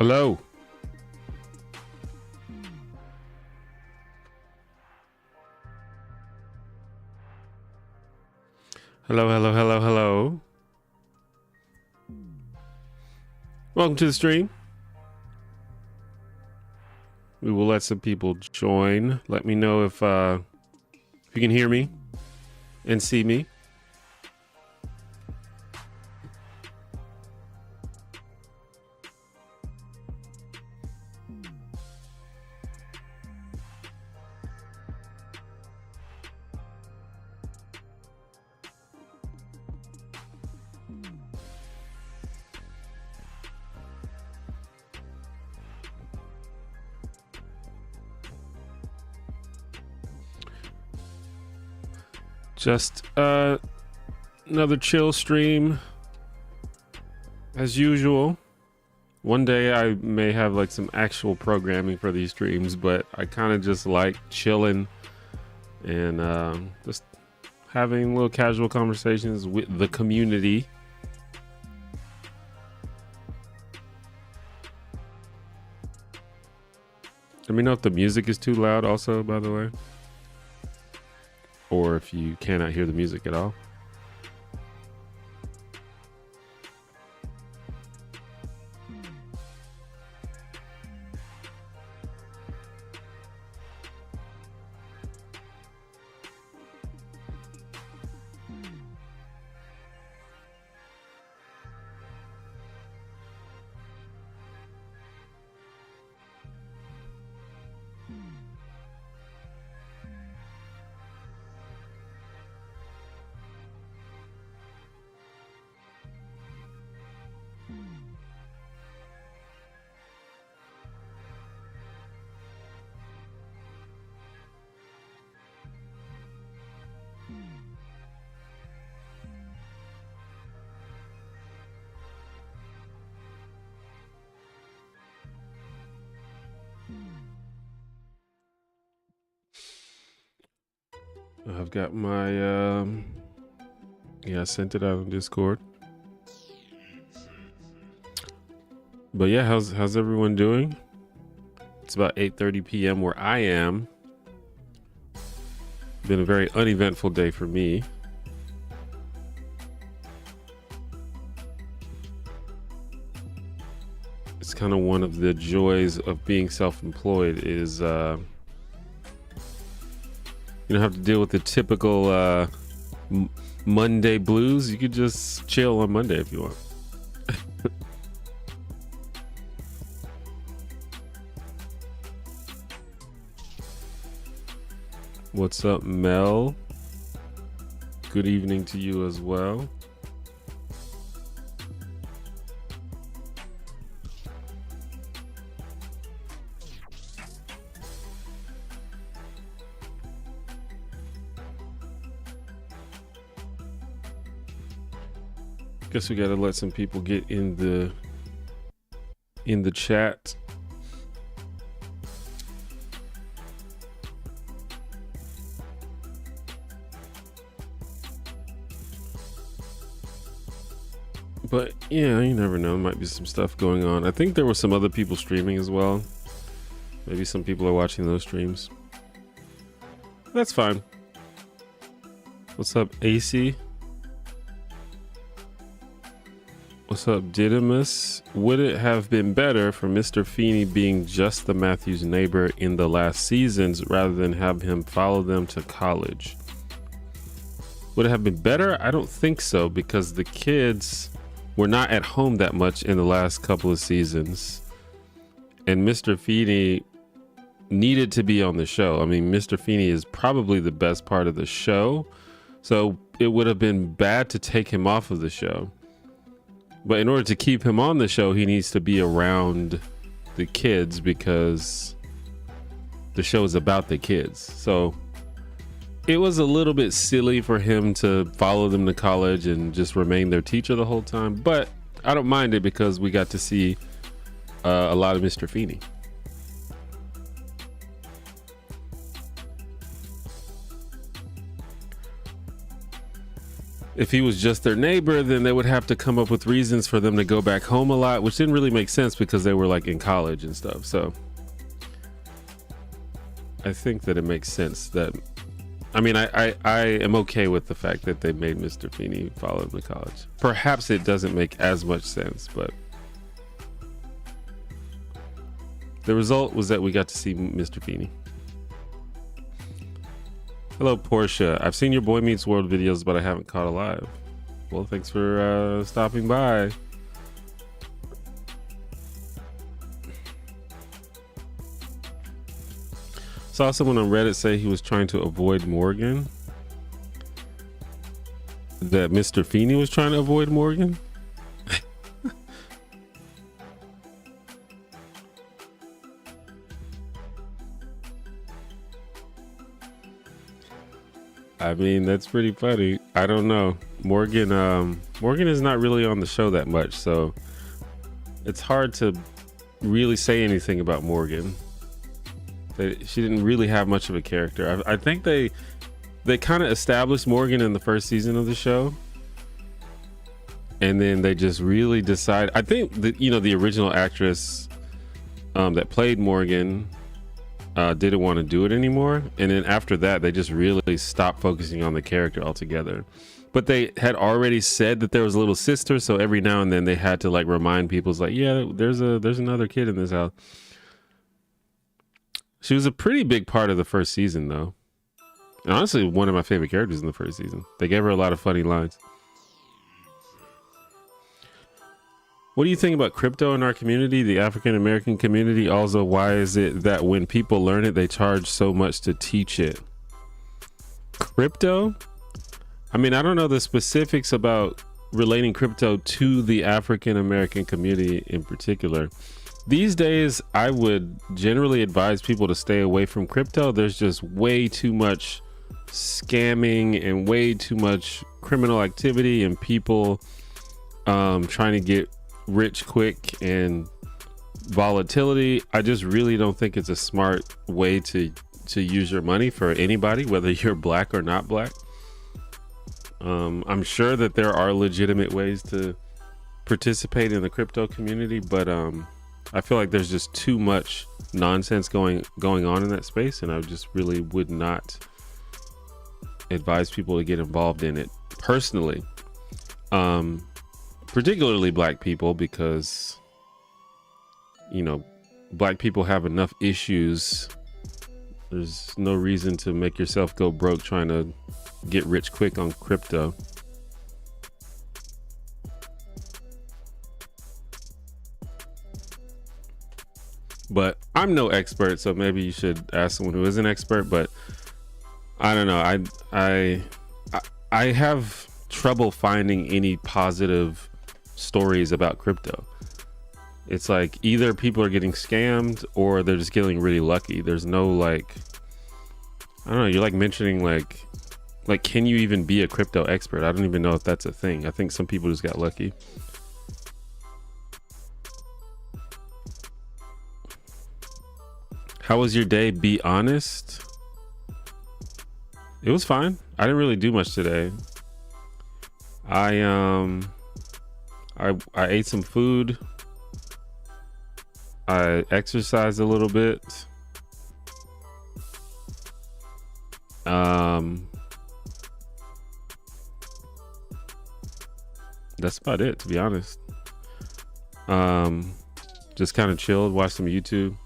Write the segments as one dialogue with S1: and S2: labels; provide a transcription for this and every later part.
S1: Hello. Hello, hello, hello, hello. Welcome to the stream. We will let some people join. Let me know if you can hear me and see me. Just another chill stream as usual. One day I may have like some actual programming for these streams, but I kind of just like chilling and just having little casual conversations with the community. Let me know if the music is too loud also, by the way, or if you cannot hear the music at all. I've got my yeah, I sent it out on Discord. But yeah, how's everyone doing? It's about 8:30 p.m. where I am. Been a very uneventful day for me. It's kind of one of the joys of being self-employed is you don't have to deal with the typical Monday blues. You could just chill on Monday if you want. What's up, Mel? Good evening to you as well. Guess we gotta let some people get in the chat. But yeah, you never know. Might be some stuff going on. I think there were some other people streaming as well. Maybe some people are watching those streams. That's fine. What's up, AC? What's up, Didymus? Would it have been better for Mr. Feeney being just the Matthews neighbor in the last seasons rather than have him follow them to college? Would it have been better? I don't think so, because the kids were not at home that much in the last couple of seasons. And Mr. Feeney needed to be on the show. I mean, Mr. Feeney is probably the best part of the show. So it would have been bad to take him off of the show. But in order to keep him on the show, he needs to be around the kids because the show is about the kids. So it was a little bit silly for him to follow them to college and just remain their teacher the whole time. But I don't mind it because we got to see a lot of Mr. Feeney. if he was just their neighbor, then they would have to come up with reasons for them to go back home a lot, which didn't really make sense because they were like in college and stuff. So I think that it makes sense that, I mean, I am okay with the fact that they made Mr. Feeney follow him to college. Perhaps it doesn't make as much sense, but the result was that we got to see Mr. Feeney. Hello, Portia. I've seen your Boy Meets World videos, but I haven't caught a live. Well, thanks for stopping by. Saw someone on Reddit say he was trying to avoid Morgan. That Mr. Feeney was trying to avoid Morgan? I mean, that's pretty funny. I don't know. Morgan is not really on the show that much, so it's hard to really say anything about Morgan. She didn't really have much of a character. I think they kind of established Morgan in the first season of the show, and then they just really decide. I think that, you know, the original actress that played Morgan didn't want to do it anymore, and then after that they just really stopped focusing on the character altogether. But they had already said that there was a little sister, so every now and then they had to like remind people, it's like, yeah, there's another kid in this house. She was a pretty big part of the first season, though, and honestly one of my favorite characters in the first season. They gave her a lot of funny lines. What do you think about crypto in our community, the African American community? Also, why is it that when people learn it, they charge so much to teach it? Crypto? I mean, I don't know the specifics about relating crypto to the African American community in particular. These days, I would generally advise people to stay away from crypto. There's just way too much scamming and way too much criminal activity and people trying to get rich quick and volatility. I just really don't think it's a smart way to use your money for anybody, whether you're black or not black. I'm sure that there are legitimate ways to participate in the crypto community, but I feel like there's just too much nonsense going on in that space, and I just really would not advise people to get involved in it personally. Particularly black people, because, you know, black people have enough issues. There's no reason to make yourself go broke trying to get rich quick on crypto. But I'm no expert, so maybe you should ask someone who is an expert. But I don't know. I have trouble finding any positive stories about crypto. It's like either people are getting scammed or they're just getting really lucky. There's no, like, I don't know, you're like mentioning like can you even be a crypto expert? I don't even know if that's a thing. I think some people just got lucky. How was your day? Be honest. It was fine. I didn't really do much today. I ate some food. I exercised a little bit. That's about it, to be honest. Just kind of chilled, watched some YouTube,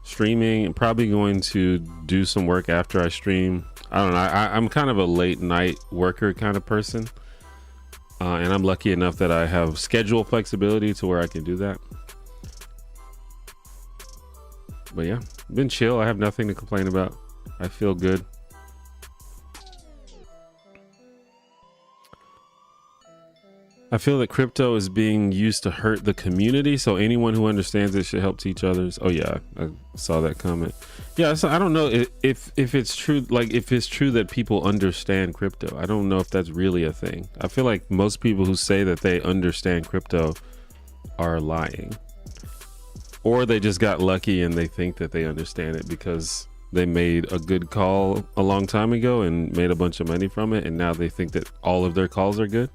S1: streaming, and probably going to do some work after I stream. I don't know. I'm kind of a late night worker kind of person. And I'm lucky enough that I have schedule flexibility to where I can do that. But yeah, been chill. I have nothing to complain about. I feel good. I feel that crypto is being used to hurt the community, so anyone who understands it should help teach others. Oh yeah, I saw that comment. Yeah, so I don't know if it's true, like if it's true that people understand crypto. I don't know if that's really a thing. I feel like most people who say that they understand crypto are lying. Or they just got lucky and they think that they understand it because they made a good call a long time ago and made a bunch of money from it, and now they think that all of their calls are good.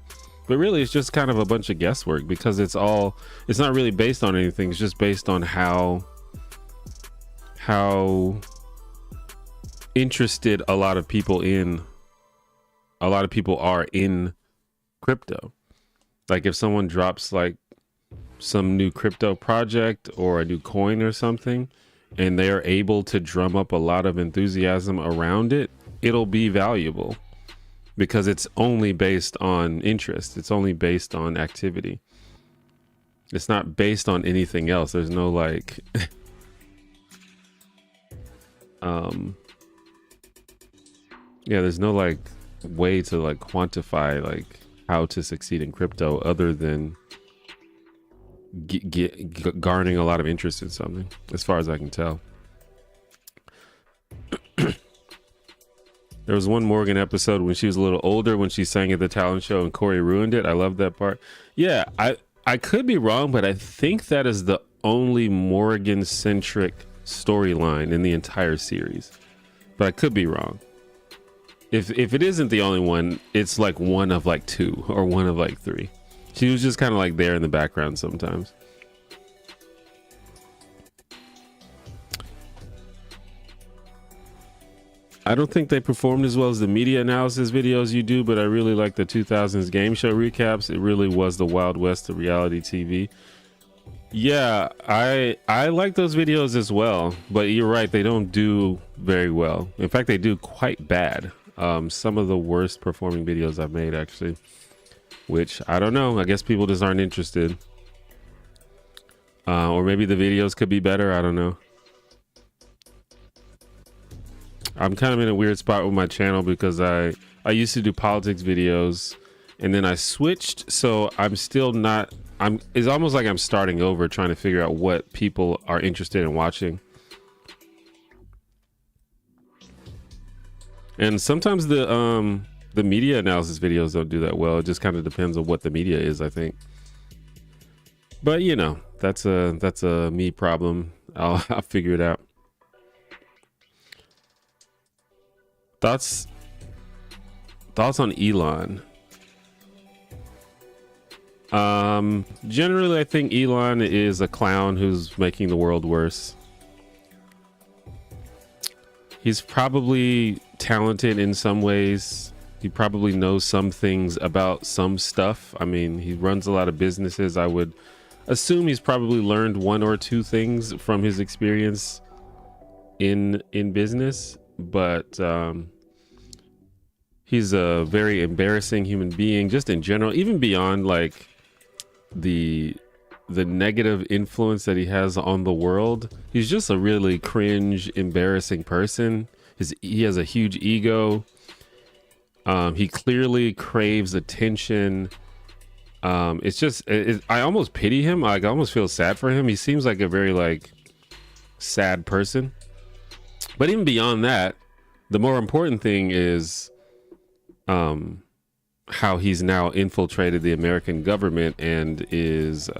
S1: But really, it's just kind of a bunch of guesswork, because it's not really based on anything. It's just based on how interested a lot of people are in crypto. Like if someone drops like some new crypto project or a new coin or something, and they are able to drum up a lot of enthusiasm around it, it'll be valuable, because it's only based on interest. It's only based on activity. It's not based on anything else. There's no like yeah, there's no like way to like quantify like how to succeed in crypto other than garnering a lot of interest in something, as far as I can tell. There was one Morgan episode when she was a little older, when she sang at the talent show and Corey ruined it. I love that part. Yeah, I could be wrong, but I think that is the only Morgan centric storyline in the entire series, but I could be wrong. If it isn't the only one, it's like one of like two or one of like three. She was just kind of like there in the background sometimes. I don't think they performed as well as the media analysis videos you do, but I really like the 2000s game show recaps. It really was the Wild West of reality TV. Yeah, I like those videos as well, but you're right, they don't do very well. In fact, they do quite bad. Some of the worst performing videos I've made, actually, which I don't know. I guess people just aren't interested. Or maybe the videos could be better. I don't know. I'm kind of in a weird spot with my channel because I used to do politics videos and then I switched. So I'm still not, it's almost like I'm starting over, trying to figure out what people are interested in watching. And sometimes the media analysis videos don't do that well. It just kind of depends on what the media is, I think. But you know, that's a me problem. I'll figure it out. Thoughts on Elon? Generally, I think Elon is a clown who's making the world worse. He's probably talented in some ways. He probably knows some things about some stuff. I mean, he runs a lot of businesses. I would assume he's probably learned one or two things from his experience in business, but he's a very embarrassing human being just in general, even beyond like the negative influence that he has on the world. He's just a really cringe, embarrassing person. He has a huge ego. He clearly craves attention. It's just I almost pity him. Like, I almost feel sad for him. He seems like a very like sad person. But even beyond that, the more important thing is how he's now infiltrated the American government and is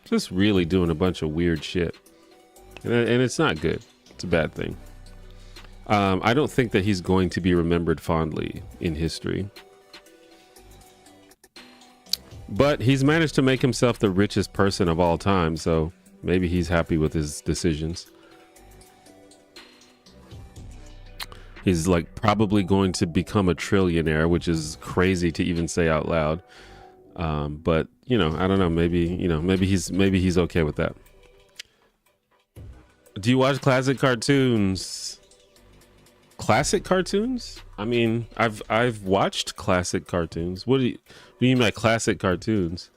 S1: just really doing a bunch of weird shit. And it's not good. It's a bad thing. I don't think that he's going to be remembered fondly in history. But he's managed to make himself the richest person of all time, so maybe he's happy with his decisions. He's like probably going to become a trillionaire, which is crazy to even say out loud. But you know, I don't know. Maybe he's okay with that. Do you watch classic cartoons? Classic cartoons? I mean, I've watched classic cartoons. What do you mean by classic cartoons?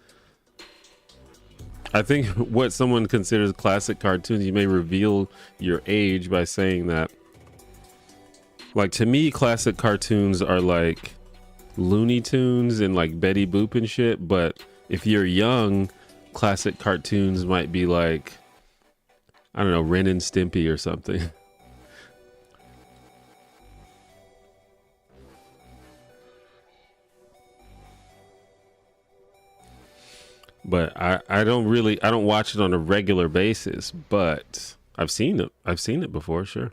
S1: I think what someone considers classic cartoons, you may reveal your age by saying that. Like, to me, classic cartoons are like Looney Tunes and like Betty Boop and shit. But if you're young, classic cartoons might be like, I don't know, Ren and Stimpy or something. But I don't watch it on a regular basis, but I've seen it before, sure.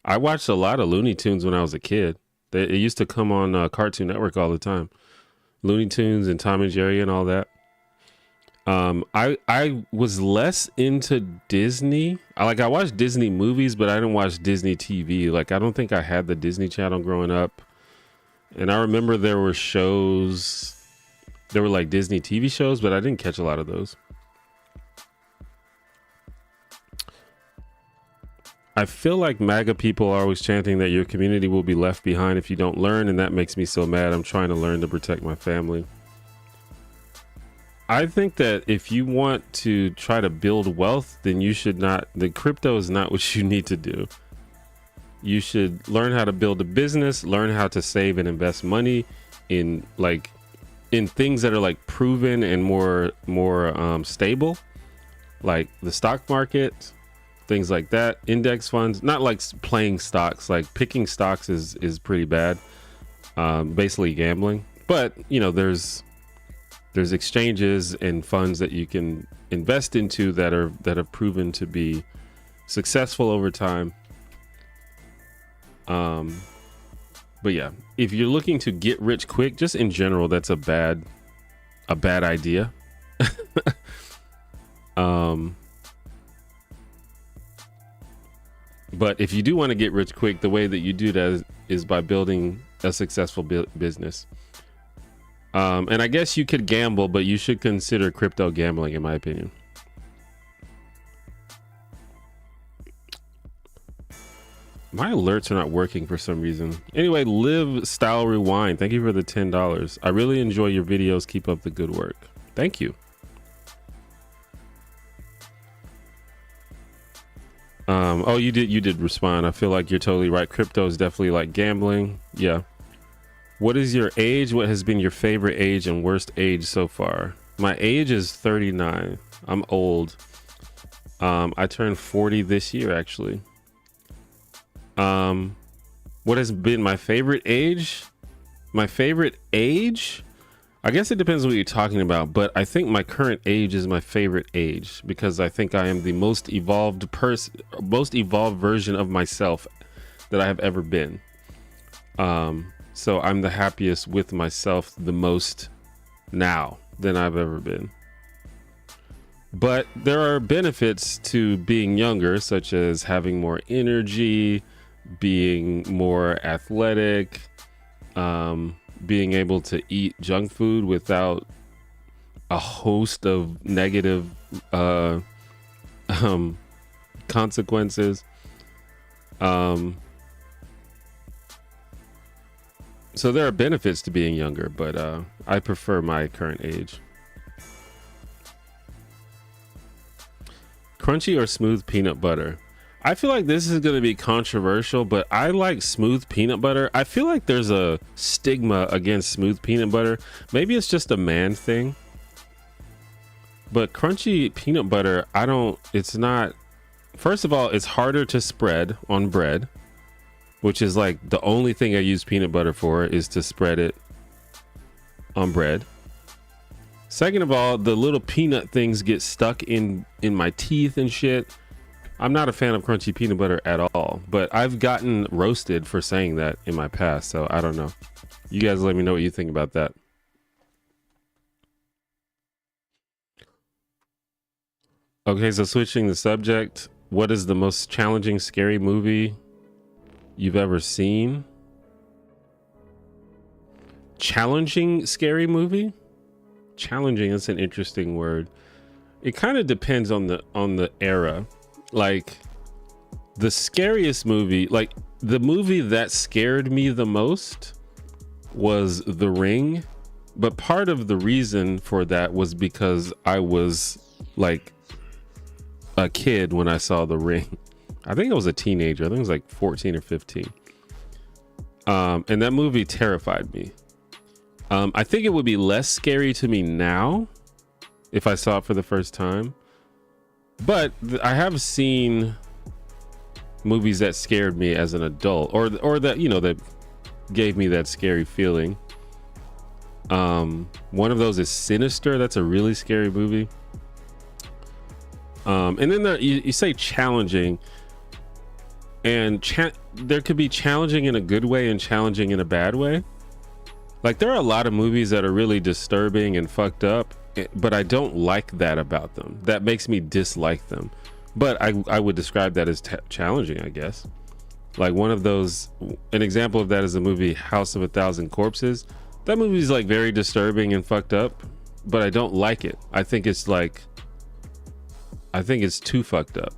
S1: I watched a lot of Looney Tunes when I was a kid. It used to come on Cartoon Network all the time. Looney Tunes and Tom and Jerry and all that. I was less into Disney. I watched Disney movies, but I didn't watch Disney TV. Like, I don't think I had the Disney Channel growing up. And I remember there were shows, there were like Disney TV shows, but I didn't catch a lot of those. I feel like MAGA people are always chanting that your community will be left behind if you don't learn, and that makes me so mad. I'm trying to learn to protect my family. I think that if you want to try to build wealth, then you should not, the crypto is not what you need to do. You should learn how to build a business, learn how to save and invest money in things that are like proven and more stable, like the stock market, things like that, index funds, not like playing stocks. Like picking stocks is pretty bad, basically gambling. But you know, there's exchanges and funds that you can invest into that have proven to be successful over time. But yeah, if you're looking to get rich quick, just in general, that's a bad idea. But if you do want to get rich quick, the way that you do that is by building a successful business. And I guess you could gamble, but you should consider crypto gambling, in my opinion. My alerts are not working for some reason. Anyway, Live Style Rewind, thank you for the $10. I really enjoy your videos. Keep up the good work. Thank you. Oh, you did respond. I feel like you're totally right. Crypto is definitely like gambling. Yeah. What is your age? What has been your favorite age and worst age so far? My age is 39. I'm old. I turned 40 this year, actually. What has been my favorite age? My favorite age? I guess it depends on what you're talking about, but I think my current age is my favorite age because I think I am the most evolved version of myself that I have ever been. So I'm the happiest with myself the most now than I've ever been. But there are benefits to being younger, such as having more energy, being more athletic, being able to eat junk food without a host of negative consequences. So there are benefits to being younger, but I prefer my current age. Crunchy or smooth peanut butter? I feel like this is going to be controversial, but I like smooth peanut butter. I feel like there's a stigma against smooth peanut butter. Maybe it's just a man thing. But crunchy peanut butter, it's not, first of all, it's harder to spread on bread, which is like the only thing I use peanut butter for is to spread it on bread. Second of all, the little peanut things get stuck in my teeth and shit. I'm not a fan of crunchy peanut butter at all, but I've gotten roasted for saying that in my past, so I don't know. You guys let me know what you think about that. Okay, so switching the subject, what is the most challenging, scary movie you've ever seen? Challenging, scary movie? Challenging, that's an interesting word. It kind of depends on the era. Like the scariest movie, like the movie that scared me the most was The Ring, but part of the reason for that was because I was like a kid when I saw The Ring. I think I was a teenager. I think it was like 14 or 15. And that movie terrified me. I think it would be less scary to me now if I saw it for the first time. But I have seen movies that scared me as an adult, or that, you know, that gave me that scary feeling. One of those is Sinister. That's a really scary movie. And then you say challenging. And there could be challenging in a good way and challenging in a bad way. Like, there are a lot of movies that are really disturbing and fucked up, but I don't like that about them. That makes me dislike them. But I would describe that as challenging, I guess. Like, one of those, an example of that is the movie House of a Thousand Corpses. That movie is like very disturbing and fucked up, but I don't like it. I think it's too fucked up.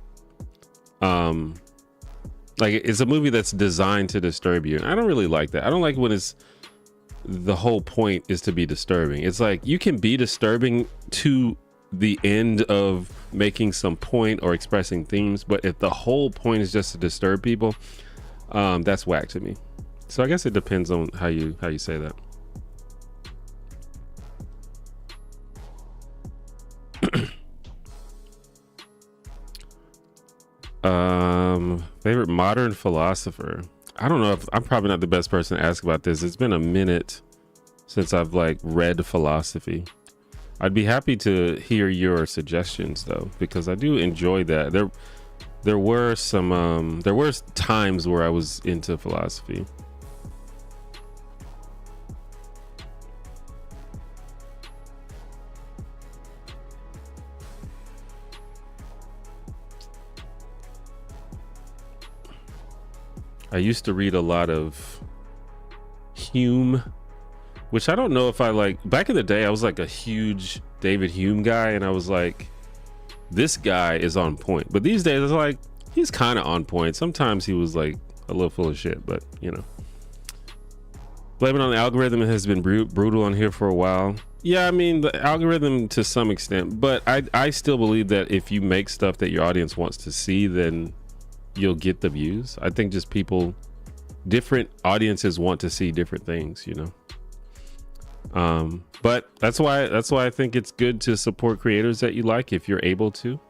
S1: Like, it's a movie that's designed to disturb you. And I don't really like that. I don't like when the whole point is to be disturbing. It's like, you can be disturbing to the end of making some point or expressing themes, but if the whole point is just to disturb people, that's whack to me. So I guess it depends on how you say that. Favorite modern philosopher. I don't know if I'm probably not the best person to ask about this. It's been a minute since I've like read philosophy. I'd be happy to hear your suggestions though, because I do enjoy that. There were times where I was into philosophy. I used to read a lot of Hume, which I don't know if I like. Back in the day, I was like a huge David Hume guy, and I was like, this guy is on point. But these days, it's like, he's kind of on point. Sometimes he was like a little full of shit, but you know. Blaming on the algorithm has been brutal on here for a while. Yeah, I mean, the algorithm to some extent, but I still believe that if you make stuff that your audience wants to see, then you'll get the views. I think just different audiences want to see different things, you know. But that's why I think it's good to support creators that you like if you're able to,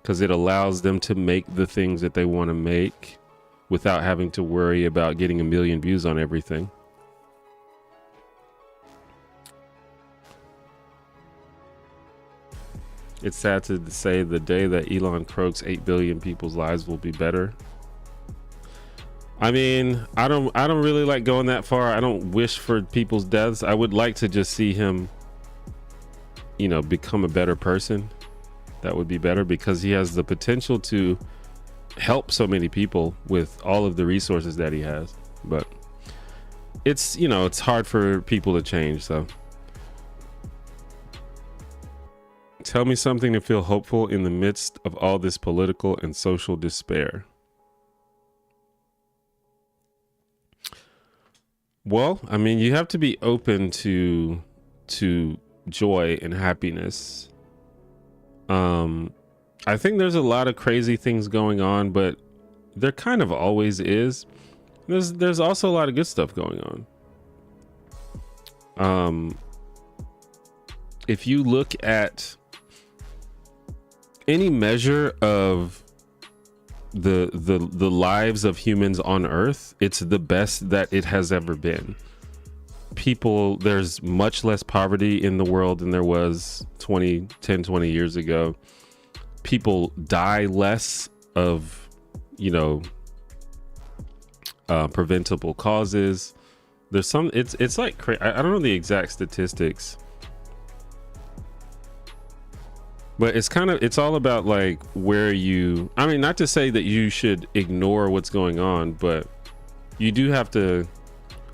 S1: because it allows them to make the things that they want to make without having to worry about getting a million views on everything. It's sad to say the day that Elon croaks 8 billion people's lives will be better. I mean, I don't really like going that far. I don't wish for people's deaths. I would like to just see him, you know, become a better person. That would be better, because he has the potential to help so many people with all of the resources that he has. But it's, you know, it's hard for people to change, so. Tell me something to feel hopeful in the midst of all this political and social despair. Well, I mean, you have to be open to joy and happiness. I think there's a lot of crazy things going on, but there kind of always is. There's also a lot of good stuff going on. If you look at any measure of the lives of humans on Earth, it's the best that it has ever been. There's much less poverty in the world than there was 20 years ago. People die less of, you know, preventable causes. There's some, it's like, I don't know the exact statistics, but it's all about like where I mean, not to say that you should ignore what's going on, but you do have to,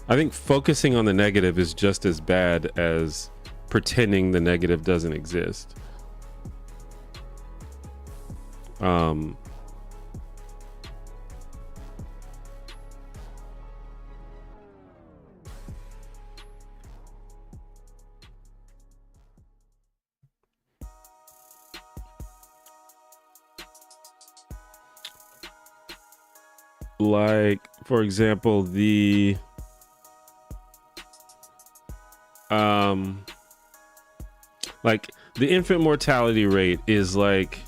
S1: I think focusing on the negative is just as bad as pretending the negative doesn't exist. Like, for example, like the infant mortality rate is like,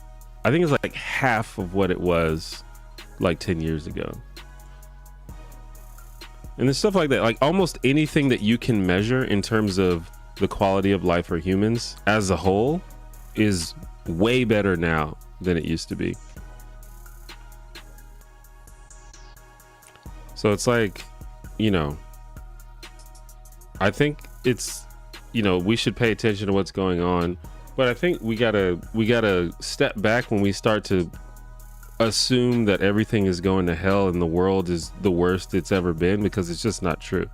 S1: I think it's like half of what it was like 10 years ago. And there's stuff like that, like almost anything that you can measure in terms of the quality of life for humans as a whole is way better now than it used to be. So it's like, you know, I think it's, you know, we should pay attention to what's going on, but I think we gotta step back when we start to assume that everything is going to hell and the world is the worst it's ever been, because it's just not true.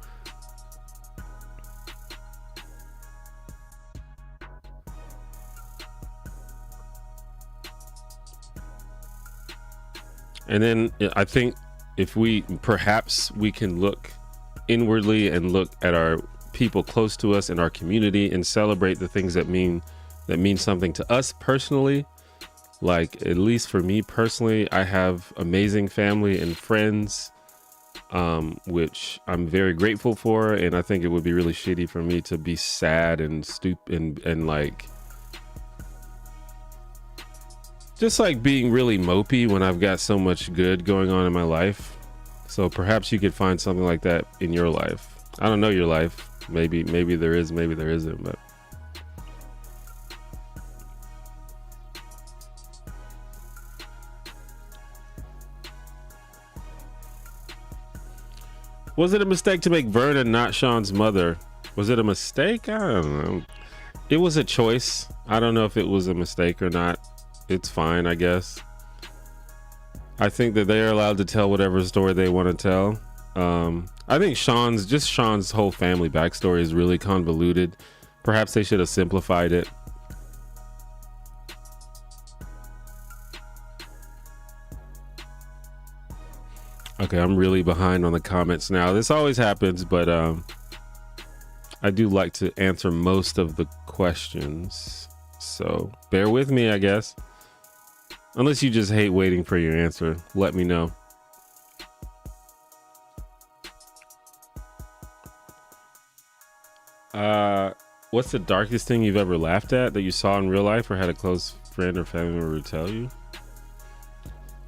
S1: And then I think if we can look inwardly and look at our people close to us in our community and celebrate the things that mean something to us personally. Like, at least for me personally, I have amazing family and friends, which I'm very grateful for. And I think it would be really shitty for me to be sad and stupid and like, just like being really mopey when I've got so much good going on in my life. So perhaps you could find something like that in your life. I don't know your life. Maybe there is, maybe there isn't, but. Was it a mistake to make Verna not Sean's mother? Was it a mistake? I don't know. It was a choice. I don't know if it was a mistake or not. It's fine, I guess. I think that they are allowed to tell whatever story they want to tell. I think Sean's whole family backstory is really convoluted. Perhaps they should have simplified it. Okay, I'm really behind on the comments now. This always happens, but I do like to answer most of the questions. So bear with me, I guess. Unless you just hate waiting for your answer, let me know. What's the darkest thing you've ever laughed at that you saw in real life or had a close friend or family member tell you?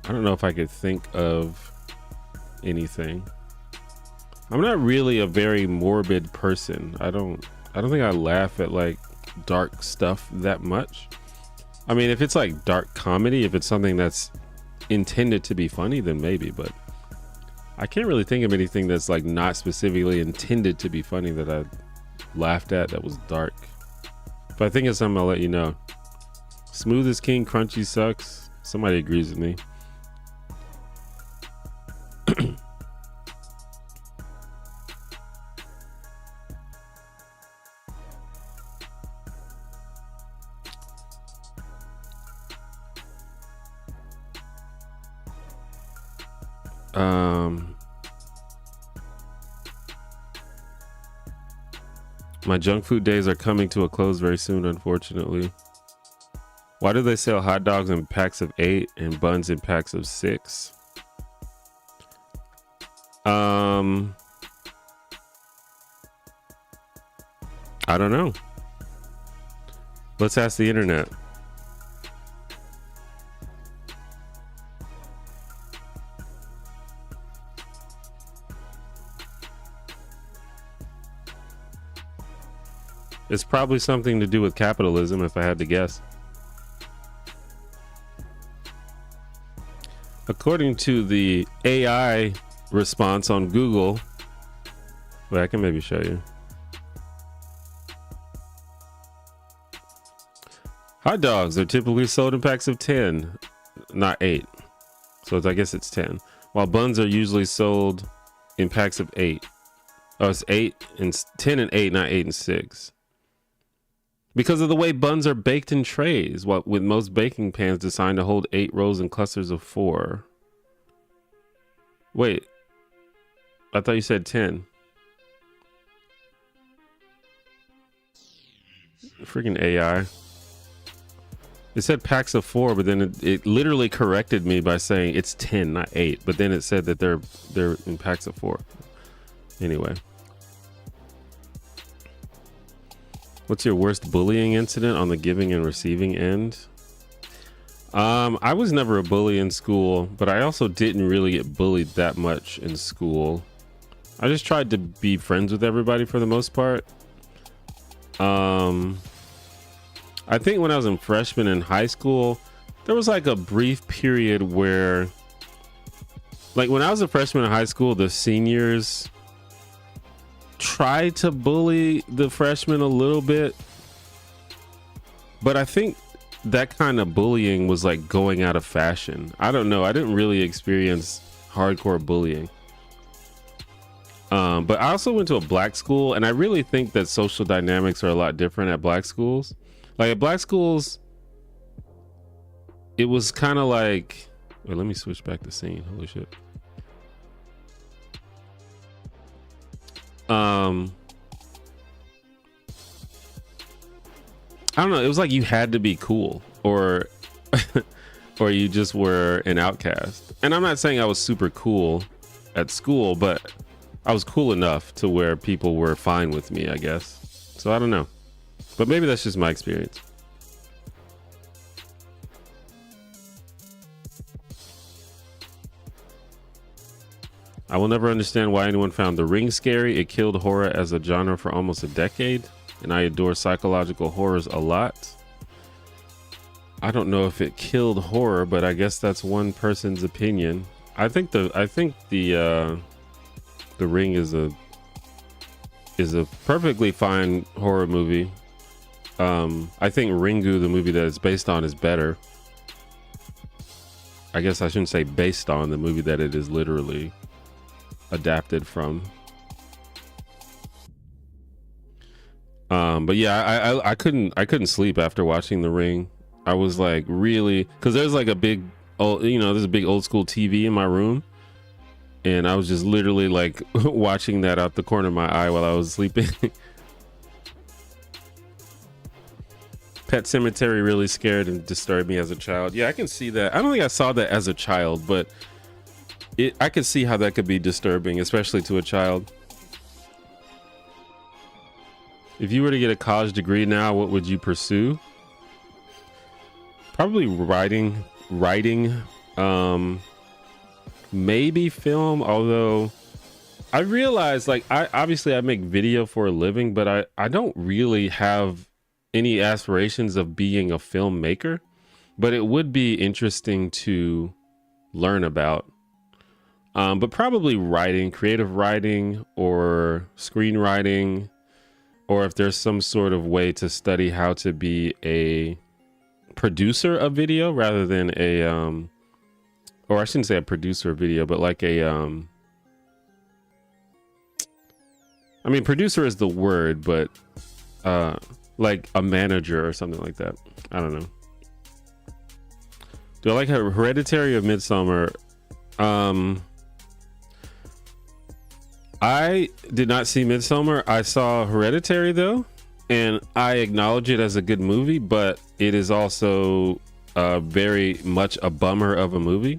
S1: I don't know if I could think of anything. I'm not really a very morbid person. I don't think I laugh at like dark stuff that much. I mean, if it's like dark comedy, if it's something that's intended to be funny, then maybe, but I can't really think of anything that's like not specifically intended to be funny that I laughed at that was dark. If I think of something, I'll let you know. Smooth as king, crunchy sucks. Somebody agrees with me. My junk food days are coming to a close very soon, unfortunately. Why do they sell hot dogs in packs of 8 and buns in packs of 6? I don't know. Let's ask the internet. It's probably something to do with capitalism, if I had to guess. According to the AI response on Google, well, I can maybe show you. Hot dogs are typically sold in packs of 10, not 8. So I guess it's 10. While buns are usually sold in packs of 8. Oh, it's 8 and 10 and 8, not 8 and 6. Because of the way buns are baked in trays, with most baking pans designed to hold 8 rows and clusters of 4. Wait, I thought you said 10. Freaking AI. It said packs of 4, but then it literally corrected me by saying it's 10, not 8. But then it said that they're in packs of 4. Anyway. What's your worst bullying incident on the giving and receiving end? I was never a bully in school, but I also didn't really get bullied that much in school. I just tried to be friends with everybody for the most part. I think when I was in freshman in high school, there was like a brief period where Like when I was a freshman in high school, the seniors tried to bully the freshmen a little bit, but I think that kind of bullying was like going out of fashion. I don't know. I didn't really experience hardcore bullying. But I also went to a black school, and I really think that social dynamics are a lot different at black schools. Like at black schools, it was kind of like, wait, let me switch back the scene. Holy shit. I don't know. It was like you had to be cool, or or you just were an outcast. And I'm not saying I was super cool at school, but I was cool enough to where people were fine with me, I guess. So I don't know, but maybe that's just my experience. I will never understand why anyone found The Ring scary. It killed horror as a genre for almost a decade, and I adore psychological horrors a lot. I don't know if it killed horror, but I guess that's one person's opinion. I think the Ring is a perfectly fine horror movie. I think Ringu, the movie that it's based on, is better. I guess I shouldn't say based on, the movie that it is literally adapted from. But yeah, I couldn't sleep after watching The Ring. I was like, really, because there's like a big old, there's a big old school TV in my room, and I was just literally like watching that out the corner of my eye while I was sleeping. Pet Cemetery really scared and disturbed me as a child. Yeah, I can see that. I don't think I saw that as a child, but I could see how that could be disturbing, especially to a child. If you were to get a college degree now, what would you pursue? Probably writing, maybe film, although I realize, like, I make video for a living, but I don't really have any aspirations of being a filmmaker, but it would be interesting to learn about. But probably writing, creative writing, or screenwriting, or if there's some sort of way to study how to be a producer of video rather than a or I shouldn't say a producer of video, but like a I mean, producer is the word, but like a manager or something like that. I don't know. Do I like Hereditary or Midsommar? I did not see Midsommar. I saw Hereditary though, and I acknowledge it as a good movie, but it is also very much a bummer of a movie.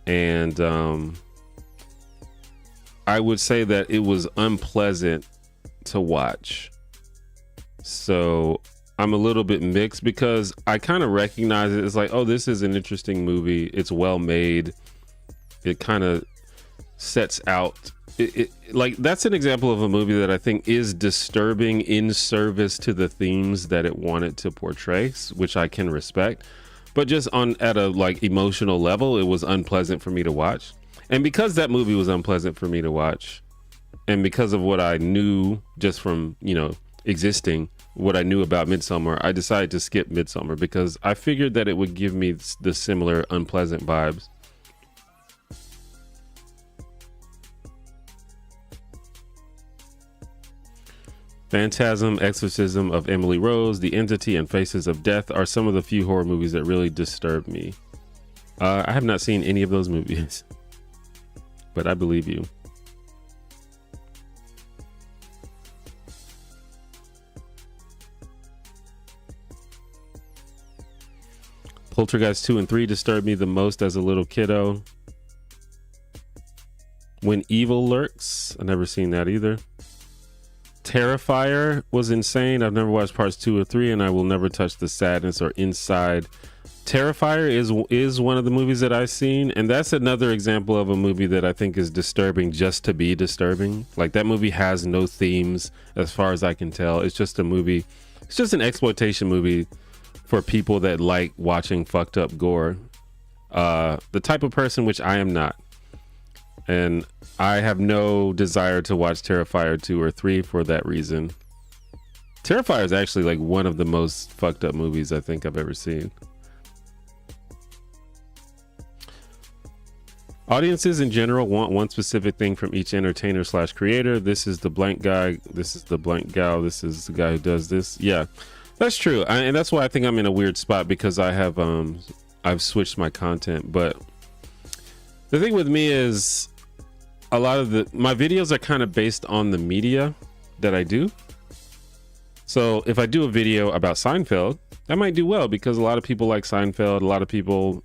S1: And I would say that it was unpleasant to watch. So I'm a little bit mixed, because I kind of recognize it. It's like, oh, this is an interesting movie. It's well made. It kind of sets out like, that's an example of a movie that I think is disturbing in service to the themes that it wanted to portray, which I can respect. But just at a like emotional level, it was unpleasant for me to watch. And because that movie was unpleasant for me to watch, and because of what I knew just from, existing, what I knew about Midsommar, I decided to skip Midsommar because I figured that it would give me the similar unpleasant vibes. Phantasm, Exorcism of Emily Rose, The Entity, and Faces of Death are some of the few horror movies that really disturbed me. I have not seen any of those movies, but I believe you. Poltergeist 2 and 3 disturbed me the most as a little kiddo. When Evil Lurks, I've never seen that either. Terrifier was insane. I've never watched parts 2 or 3, and I will never touch The Sadness or Inside. Terrifier is one of the movies that I've seen, and that's another example of a movie that I think is disturbing just to be disturbing. Like, that movie has no themes as far as I can tell. It's just a movie. It's just an exploitation movie for people that like watching fucked up gore. The type of person which I am not. And I have no desire to watch Terrifier 2 or 3 for that reason. Terrifier is actually like one of the most fucked up movies I think I've ever seen. Audiences in general want one specific thing from each entertainer slash creator. This is the blank guy. This is the blank gal. This is the guy who does this. Yeah, that's true. And that's why I think I'm in a weird spot, because I have I've switched my content. But the thing with me is a lot of my videos are kind of based on the media that I do. So if I do a video about Seinfeld, that might do well because a lot of people like Seinfeld. A lot of people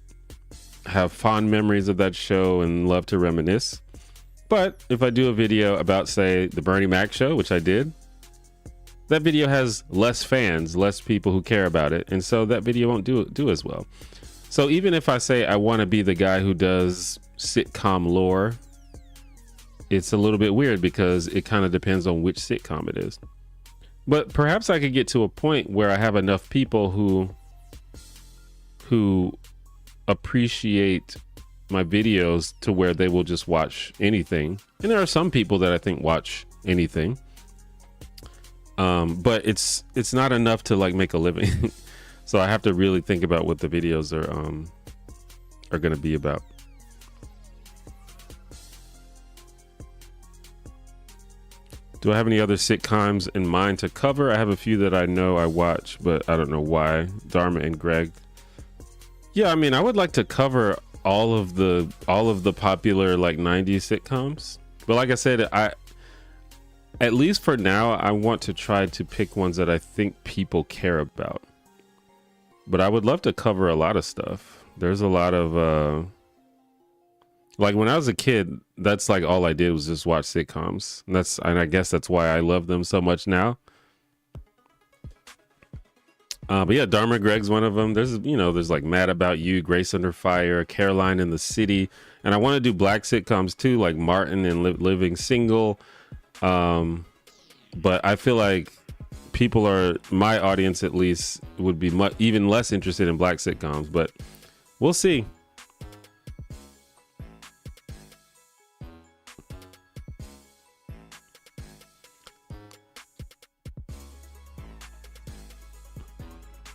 S1: have fond memories of that show and love to reminisce. But if I do a video about, say, the Bernie Mac show, which I did, that video has less fans, less people who care about it, and so that video won't do as well. So even if I say I want to be the guy who does sitcom lore, it's a little bit weird because it kind of depends on which sitcom it is. But perhaps I could get to a point where I have enough people who appreciate my videos to where they will just watch anything. And there are some people that I think watch anything. But it's not enough to like make a living. So I have to really think about what the videos are going to be about. Do I have any other sitcoms in mind to cover? I have a few that I know I watch, but I don't know why. Dharma and Greg. Yeah, I mean, I would like to cover all of the popular like 90s sitcoms. But like I said, at least for now, I want to try to pick ones that I think people care about. But I would love to cover a lot of stuff. There's a lot of like when I was a kid, that's like all I did was just watch sitcoms. And I guess that's why I love them so much now. But yeah, Dharma Greg's one of them. There's like Mad About You, Grace Under Fire, Caroline in the City. And I want to do black sitcoms too, like Martin and Living Single. But I feel like my audience at least would be even less interested in black sitcoms, but we'll see.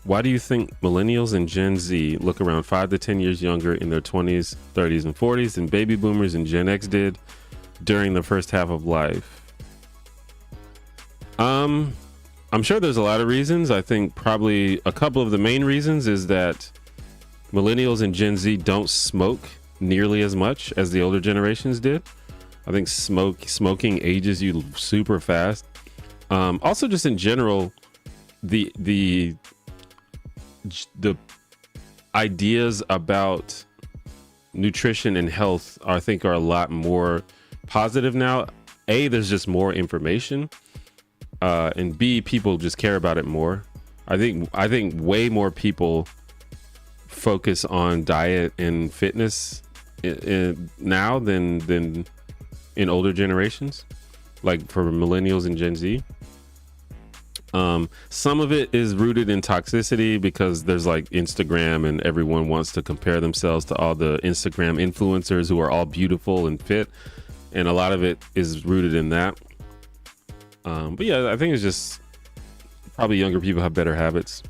S1: Why do you think millennials and Gen Z look around 5 to 10 years younger in their 20s, 30s, and 40s than baby boomers and Gen X did during the first half of life? I'm sure there's a lot of reasons. I think probably a couple of the main reasons is that millennials and Gen Z don't smoke nearly as much as the older generations did. I think smoking ages you super fast. Also, just in general, the ideas about nutrition and health I think are a lot more positive now. A, there's just more information, and B, people just care about it more. I think way more people focus on diet and fitness now than in older generations, like for millennials and Gen Z. Some of it is rooted in toxicity because there's like Instagram and everyone wants to compare themselves to all the Instagram influencers who are all beautiful and fit. And a lot of it is rooted in that. But yeah, I think it's just probably younger people have better habits.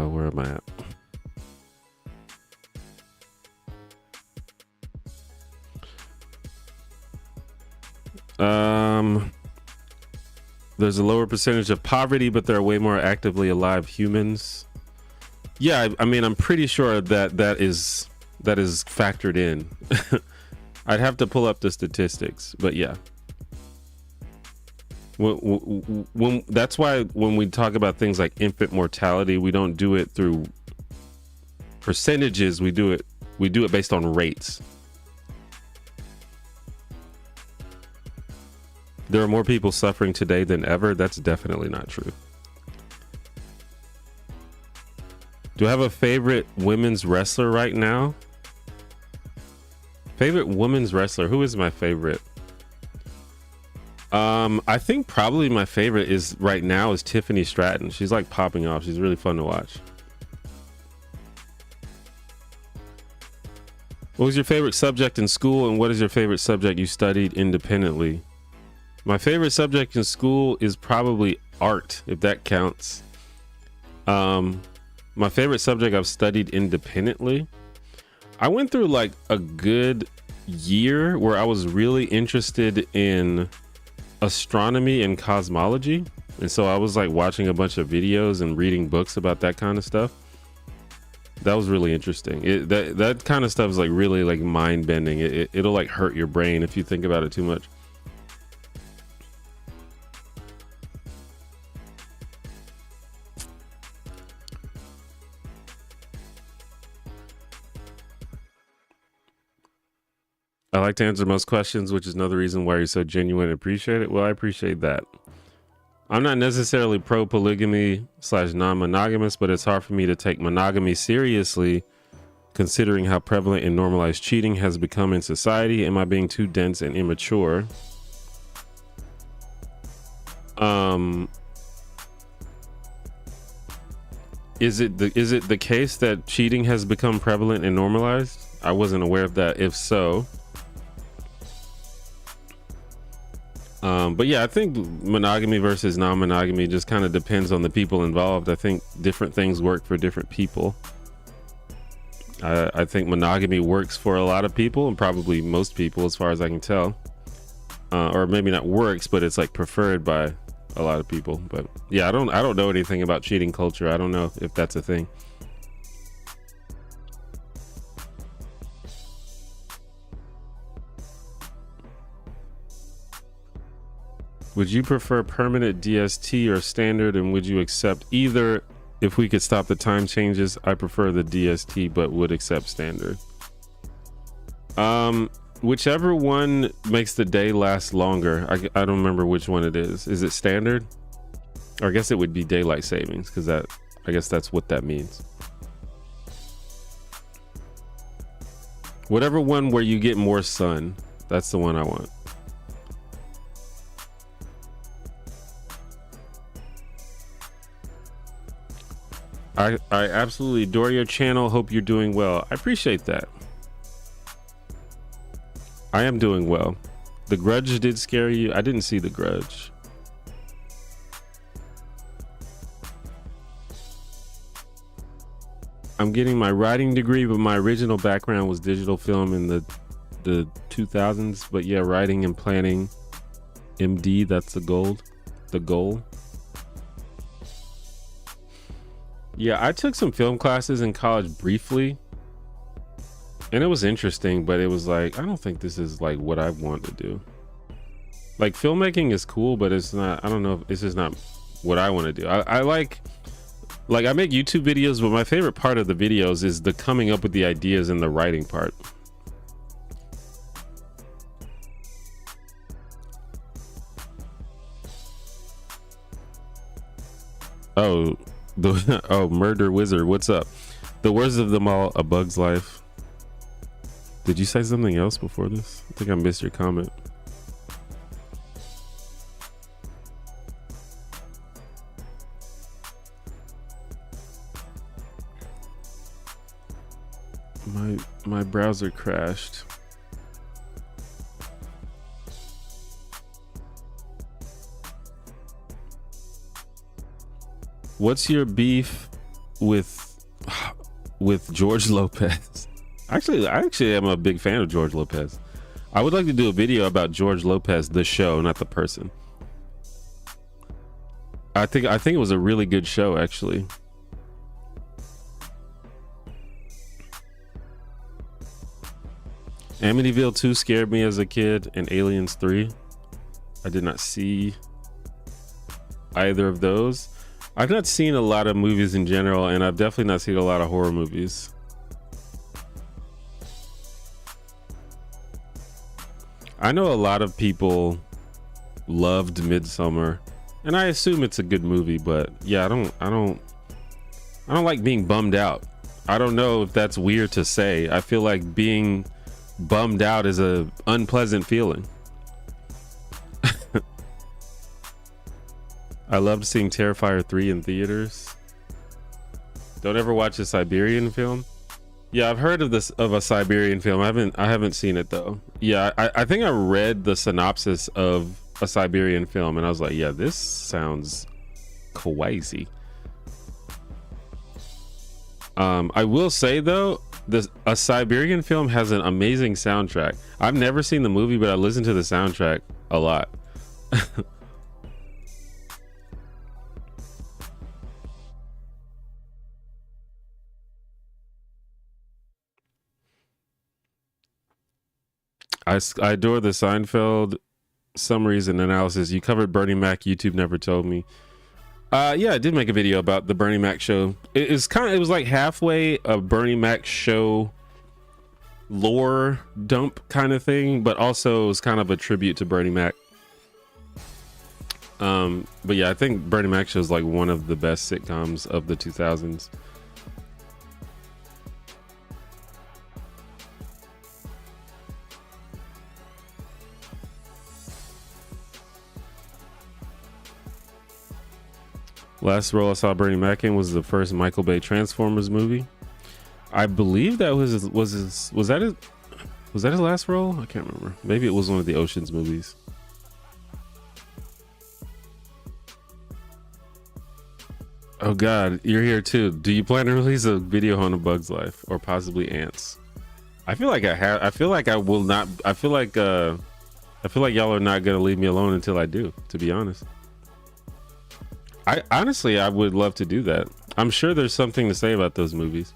S1: Where am I at? There's a lower percentage of poverty, but there are way more actively alive humans. Yeah, I mean, I'm pretty sure that is factored in. I'd have to pull up the statistics, but yeah. That's why when we talk about things like infant mortality, we don't do it through percentages. We do it based on rates. There are more people suffering today than ever. That's definitely not true. Do I have a favorite women's wrestler right now? Favorite women's wrestler? Who is my favorite? I think probably my favorite is right now is Tiffany Stratton. She's like popping off. She's really fun to watch. What was your favorite subject in school, and what is your favorite subject you studied independently? My favorite subject in school is probably art, if that counts. My favorite subject I've studied independently, I went through like a good year where I was really interested in astronomy and cosmology, and so I was like watching a bunch of videos and reading books about that kind of stuff. That was really interesting. That kind of stuff is like really like mind bending. It'll like hurt your brain if you think about it too much. I like to answer most questions, which is another reason why you're so genuine and appreciate it. Well, I appreciate that. I'm not necessarily pro polygamy / non-monogamous, but it's hard for me to take monogamy seriously considering how prevalent and normalized cheating has become in society. Am I being too dense and immature? Is it the case that cheating has become prevalent and normalized? I wasn't aware of that. If so, but yeah, I think monogamy versus non-monogamy just kind of depends on the people involved. I think different things work for different people. I think monogamy works for a lot of people, and probably most people as far as I can tell, or maybe not works, but it's like preferred by a lot of people. But yeah, I don't know anything about cheating culture. I don't know if that's a thing. Would you prefer permanent DST or standard, and would you accept either? If we could stop the time changes, I prefer the DST, but would accept standard. Whichever one makes the day last longer. I don't remember which one it is. Is it standard? Or I guess it would be daylight savings, because I guess that's what that means. Whatever one where you get more sun, that's the one I want. I absolutely adore your channel. Hope you're doing well. I appreciate that. I am doing well. The Grudge did scare you. I didn't see The Grudge. I'm getting my writing degree, but my original background was digital film in the 2000s. But yeah, writing and planning, MD, that's the goal. Yeah, I took some film classes in college briefly, and it was interesting, but it was like, I don't think this is like what I want to do. Like, filmmaking is cool, but it's not, I don't know, it's just not what I want to do. I like I make YouTube videos, but my favorite part of the videos is the coming up with the ideas and the writing part. Oh, oh, Murder Wizard, what's up? The worst of them all, A Bug's Life. Did you say something else before this? I think I missed your comment. My browser crashed. What's your beef with George Lopez? Actually, I am a big fan of George Lopez. I would like to do a video about George Lopez, the show, not the person. I think it was a really good show, actually. Amityville 2 scared me as a kid, and Aliens 3. I did not see either of those. I've not seen a lot of movies in general, and I've definitely not seen a lot of horror movies. I know a lot of people loved Midsummer, and I assume it's a good movie, but yeah, I don't like being bummed out. I don't know if that's weird to say. I feel like being bummed out is a unpleasant feeling. I loved seeing Terrifier 3 in theaters. Don't ever watch a Siberian film. Yeah, I've heard of a Siberian film. I haven't seen it though. Yeah, I think I read the synopsis of a Siberian film and I was like, yeah, this sounds crazy. I will say though, a Siberian film has an amazing soundtrack. I've never seen the movie, but I listen to the soundtrack a lot. I adore the Seinfeld summaries and analysis. You covered Bernie Mac. YouTube never told me. Yeah, I did make a video about the Bernie Mac show. It was like halfway a Bernie Mac show lore dump kind of thing, but also it was kind of a tribute to Bernie Mac. But yeah, I think Bernie Mac show is like one of the best sitcoms of the 2000s. Last role I saw Bernie Mac in was the first Michael Bay Transformers movie. I believe that was that his last role? I can't remember. Maybe it was one of the Ocean's movies. Oh God, you're here too. Do you plan to release a video on A Bug's Life or possibly Ants? I feel like I have. I feel like I will not. I feel like y'all are not gonna leave me alone until I do. To be honest. I honestly, I would love to do that. I'm sure there's something to say about those movies.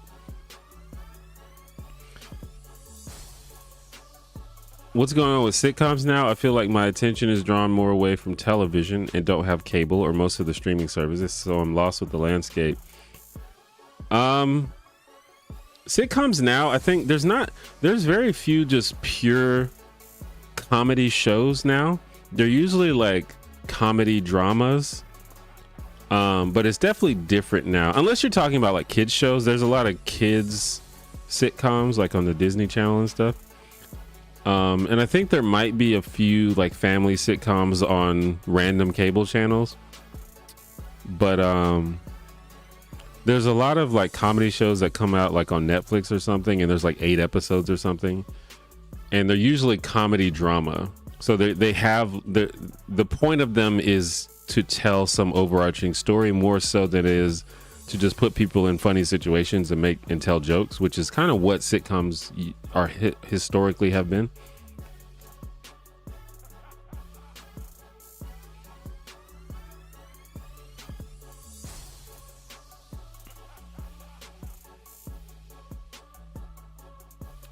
S1: What's going on with sitcoms now? I feel like my attention is drawn more away from television and don't have cable or most of the streaming services, so I'm lost with the landscape. Sitcoms now, I think there's very few just pure comedy shows now. They're usually like comedy dramas. But it's definitely different now. Unless you're talking about like kids shows, there's a lot of kids sitcoms like on the Disney Channel and stuff. And I think there might be a few like family sitcoms on random cable channels. But there's a lot of like comedy shows that come out like on Netflix or something, and there's like 8 episodes or something, and they're usually comedy drama. So they have the point of them is to tell some overarching story more so than it is to just put people in funny situations and tell jokes, which is kind of what sitcoms are historically have been.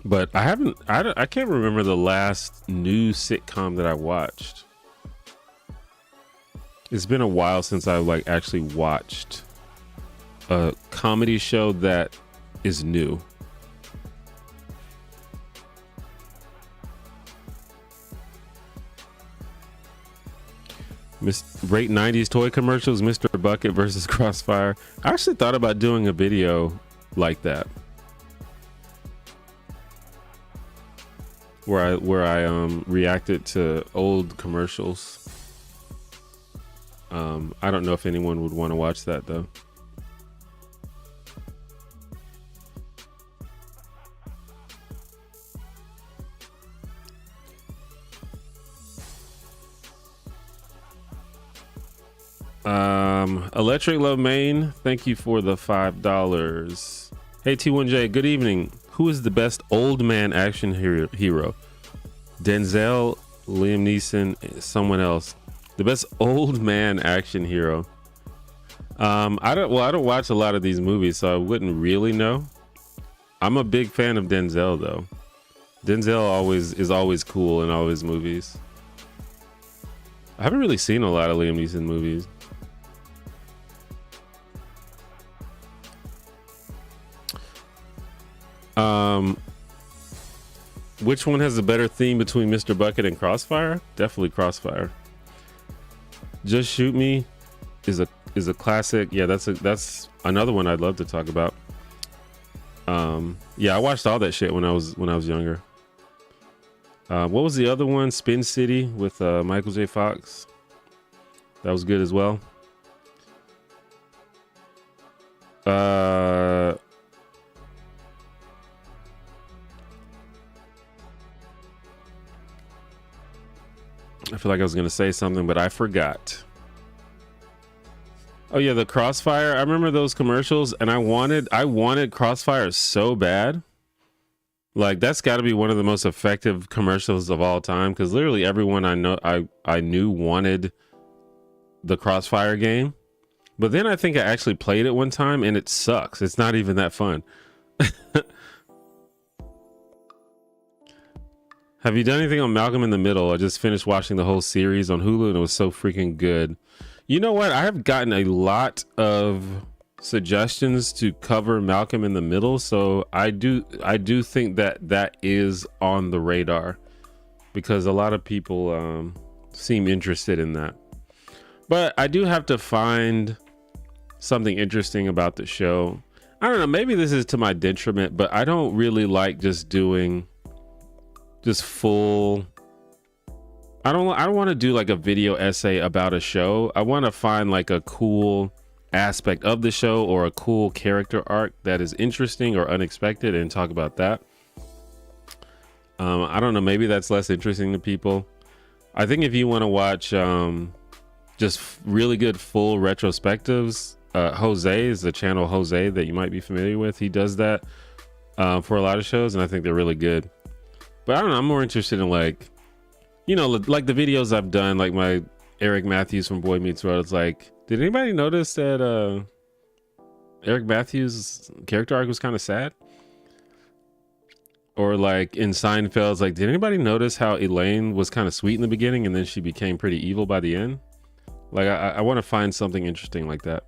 S1: But I can't remember the last new sitcom that I watched. It's been a while since I like actually watched a comedy show that is new. Rate 90s toy commercials, Mr. Bucket versus Crossfire. I actually thought about doing a video like that, where I reacted to old commercials. I don't know if anyone would want to watch that though. Electric Love Main, thank you for the $5. Hey T1J, good evening. Who is the best old man action hero? Denzel, Liam Neeson, someone else. The best old man action hero. I don't watch a lot of these movies, so I wouldn't really know. I'm a big fan of Denzel though. Denzel is always cool in all his movies. I haven't really seen a lot of Liam Neeson movies. Which one has a better theme between Mr. Bucket and Crossfire? Definitely Crossfire. Just Shoot Me is a classic. Yeah, that's another one I'd love to talk about. Yeah, I watched all that shit when I was younger. What was the other one? Spin City with Michael J. Fox. That was good as well. I feel like I was gonna say something, but I forgot. Oh yeah, the Crossfire. I remember those commercials, and I wanted Crossfire so bad. Like, that's got to be one of the most effective commercials of all time, because literally everyone I knew wanted the Crossfire game. But then I think I actually played it one time, and it sucks. It's not even that fun. Have you done anything on Malcolm in the Middle? I just finished watching the whole series on Hulu, and it was so freaking good. You know what? I have gotten a lot of suggestions to cover Malcolm in the Middle, so I do think that is on the radar, because a lot of people seem interested in that. But I do have to find something interesting about the show. I don't know, maybe this is to my detriment, but I don't really like just doing full. I don't want to do like a video essay about a show. I want to find like a cool aspect of the show or a cool character arc that is interesting or unexpected and talk about that. I don't know, maybe that's less interesting to people. I think if you want to watch just really good full retrospectives, Jose is the channel Jose that you might be familiar with. He does that for a lot of shows, and I think they're really good. But I don't know, I'm more interested in like, you know, like the videos I've done, like my Eric Matthews from Boy Meets World. It's like, did anybody notice that Eric Matthews' character arc was kind of sad? Or like in Seinfeld, it's like, did anybody notice how Elaine was kind of sweet in the beginning and then she became pretty evil by the end? Like, I want to find something interesting like that.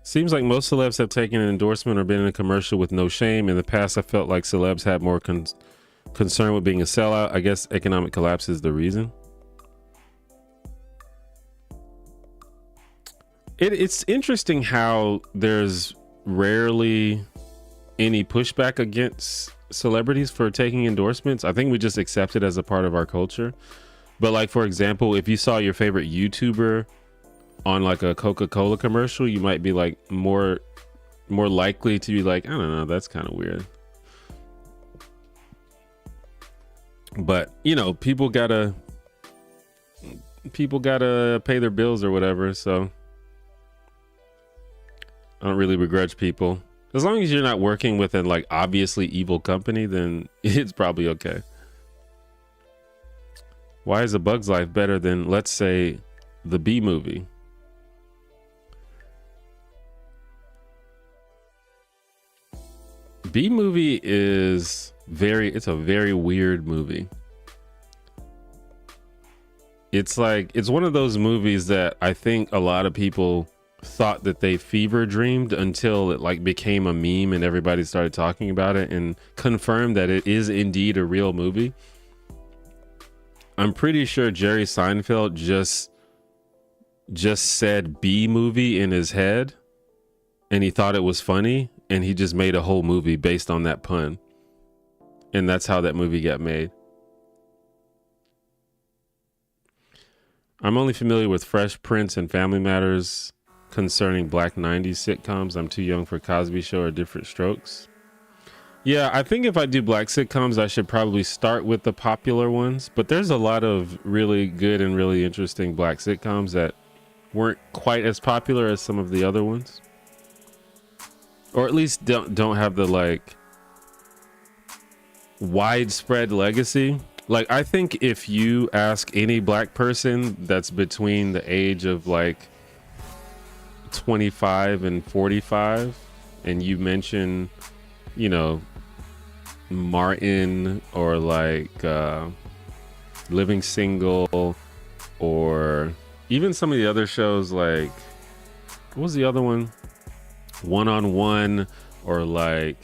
S1: Seems like most celebs have taken an endorsement or been in a commercial with no shame. In the past, I felt like celebs had more concern with being a sellout. I guess economic collapse is the reason. It's interesting how there's rarely any pushback against celebrities for taking endorsements. I think we just accept it as a part of our culture. But like, for example, if you saw your favorite YouTuber on like a Coca-Cola commercial, you might be like more likely to be like, I don't know, that's kind of weird. But you know, people gotta pay their bills or whatever, so I don't really begrudge people. As long as you're not working with a like obviously evil company, then it's probably okay. Why is A Bug's Life better than, let's say, the Bee Movie? Bee Movie is it's a very weird movie. It's like, it's one of those movies that I think a lot of people thought that they fever dreamed until it like became a meme and everybody started talking about it and confirmed that it is indeed a real movie. I'm pretty sure Jerry Seinfeld just said Bee Movie in his head and he thought it was funny, and he just made a whole movie based on that pun. And that's how that movie got made. I'm only familiar with Fresh Prince and Family Matters concerning Black 90s sitcoms. I'm too young for Cosby Show or Different Strokes. Yeah, I think if I do black sitcoms, I should probably start with the popular ones. But there's a lot of really good and really interesting black sitcoms that weren't quite as popular as some of the other ones. Or at least don't have the like widespread legacy. Like, I think if you ask any black person that's between the age of like 25 and 45 and you mention, you know, Martin or like Living Single or even some of the other shows, like what was the other one? One-on-One, or like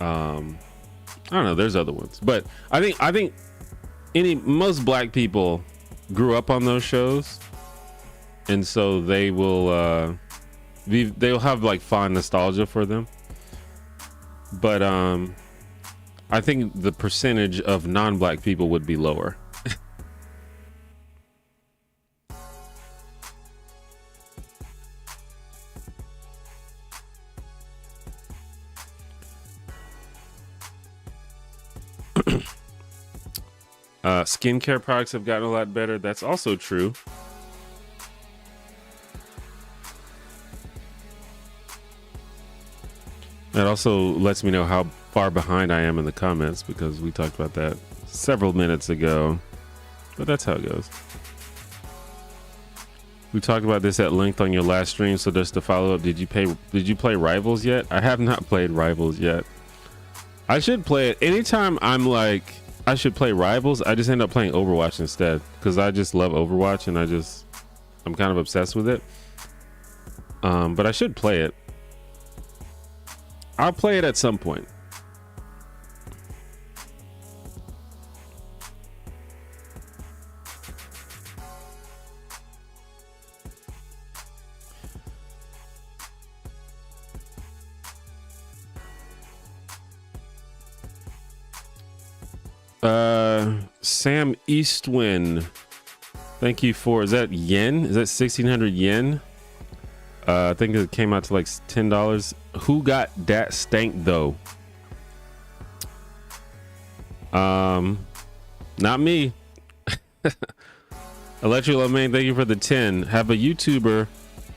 S1: I don't know, there's other ones, but I think most black people grew up on those shows, and so they'll have like fond nostalgia for them. But I think the percentage of non-black people would be lower. Skincare products have gotten a lot better. That's also true. That also lets me know how far behind I am in the comments, because we talked about that several minutes ago, but that's how it goes. We talked about this at length on your last stream, so just to follow up, did you play Rivals yet? I have not played Rivals yet. I should play it. Anytime I'm like I should play Rivals, I just end up playing Overwatch instead, because I just love Overwatch and I'm kind of obsessed with it. But I should play it. I'll play it at some point. Sam Eastwin, thank you for, is that yen? Is that 1600 yen? I think it came out to like $10. Who got that stank though? Not me. Electro Main, thank you for the 10. Have a YouTuber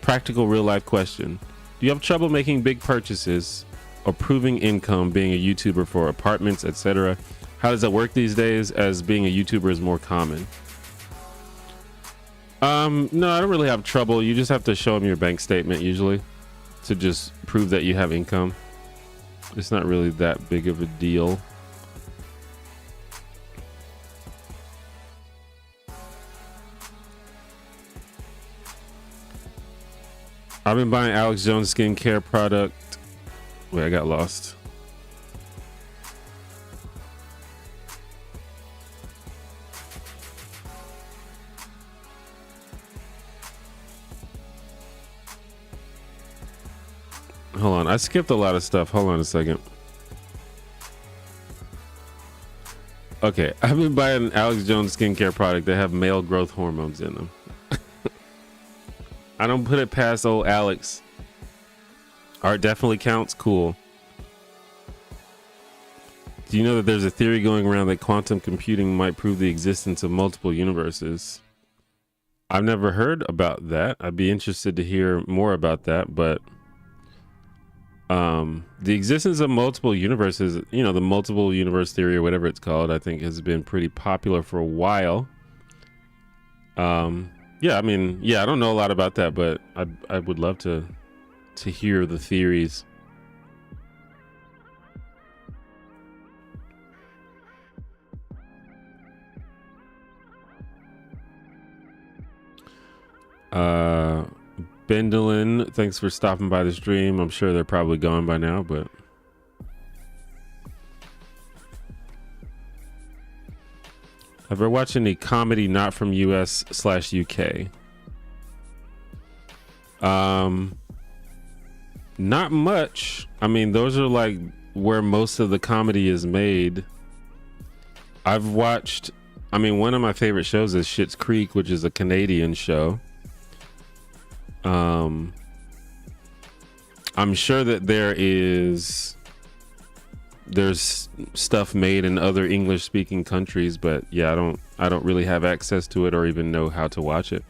S1: practical real life question. Do you have trouble making big purchases or proving income being a YouTuber for apartments, etc.? How does that work these days, as being a YouTuber is more common? No, I don't really have trouble. You just have to show them your bank statement usually to just prove that you have income. It's not really that big of a deal. I've been buying Alex Jones skincare product. Wait, I got lost. Hold on, I skipped a lot of stuff. Hold on a second. Okay, I've been buying Alex Jones skincare product that have male growth hormones in them. I don't put it past old Alex. Art definitely counts. Cool. Do you know that there's a theory going around that quantum computing might prove the existence of multiple universes? I've never heard about that. I'd be interested to hear more about that, but the existence of multiple universes, you know, the multiple universe theory or whatever it's called, I think has been pretty popular for a while. Yeah, I mean, yeah, I don't know a lot about that, but I would love to hear the theories. Bendolin, thanks for stopping by the stream. I'm sure they're probably gone by now, but ever watched any comedy not from US/UK? Not much. I mean, those are like where most of the comedy is made. I've watched, I mean, one of my favorite shows is Schitt's Creek, which is a Canadian show. I'm sure that there's stuff made in other English speaking countries, but yeah, I don't really have access to it or even know how to watch it.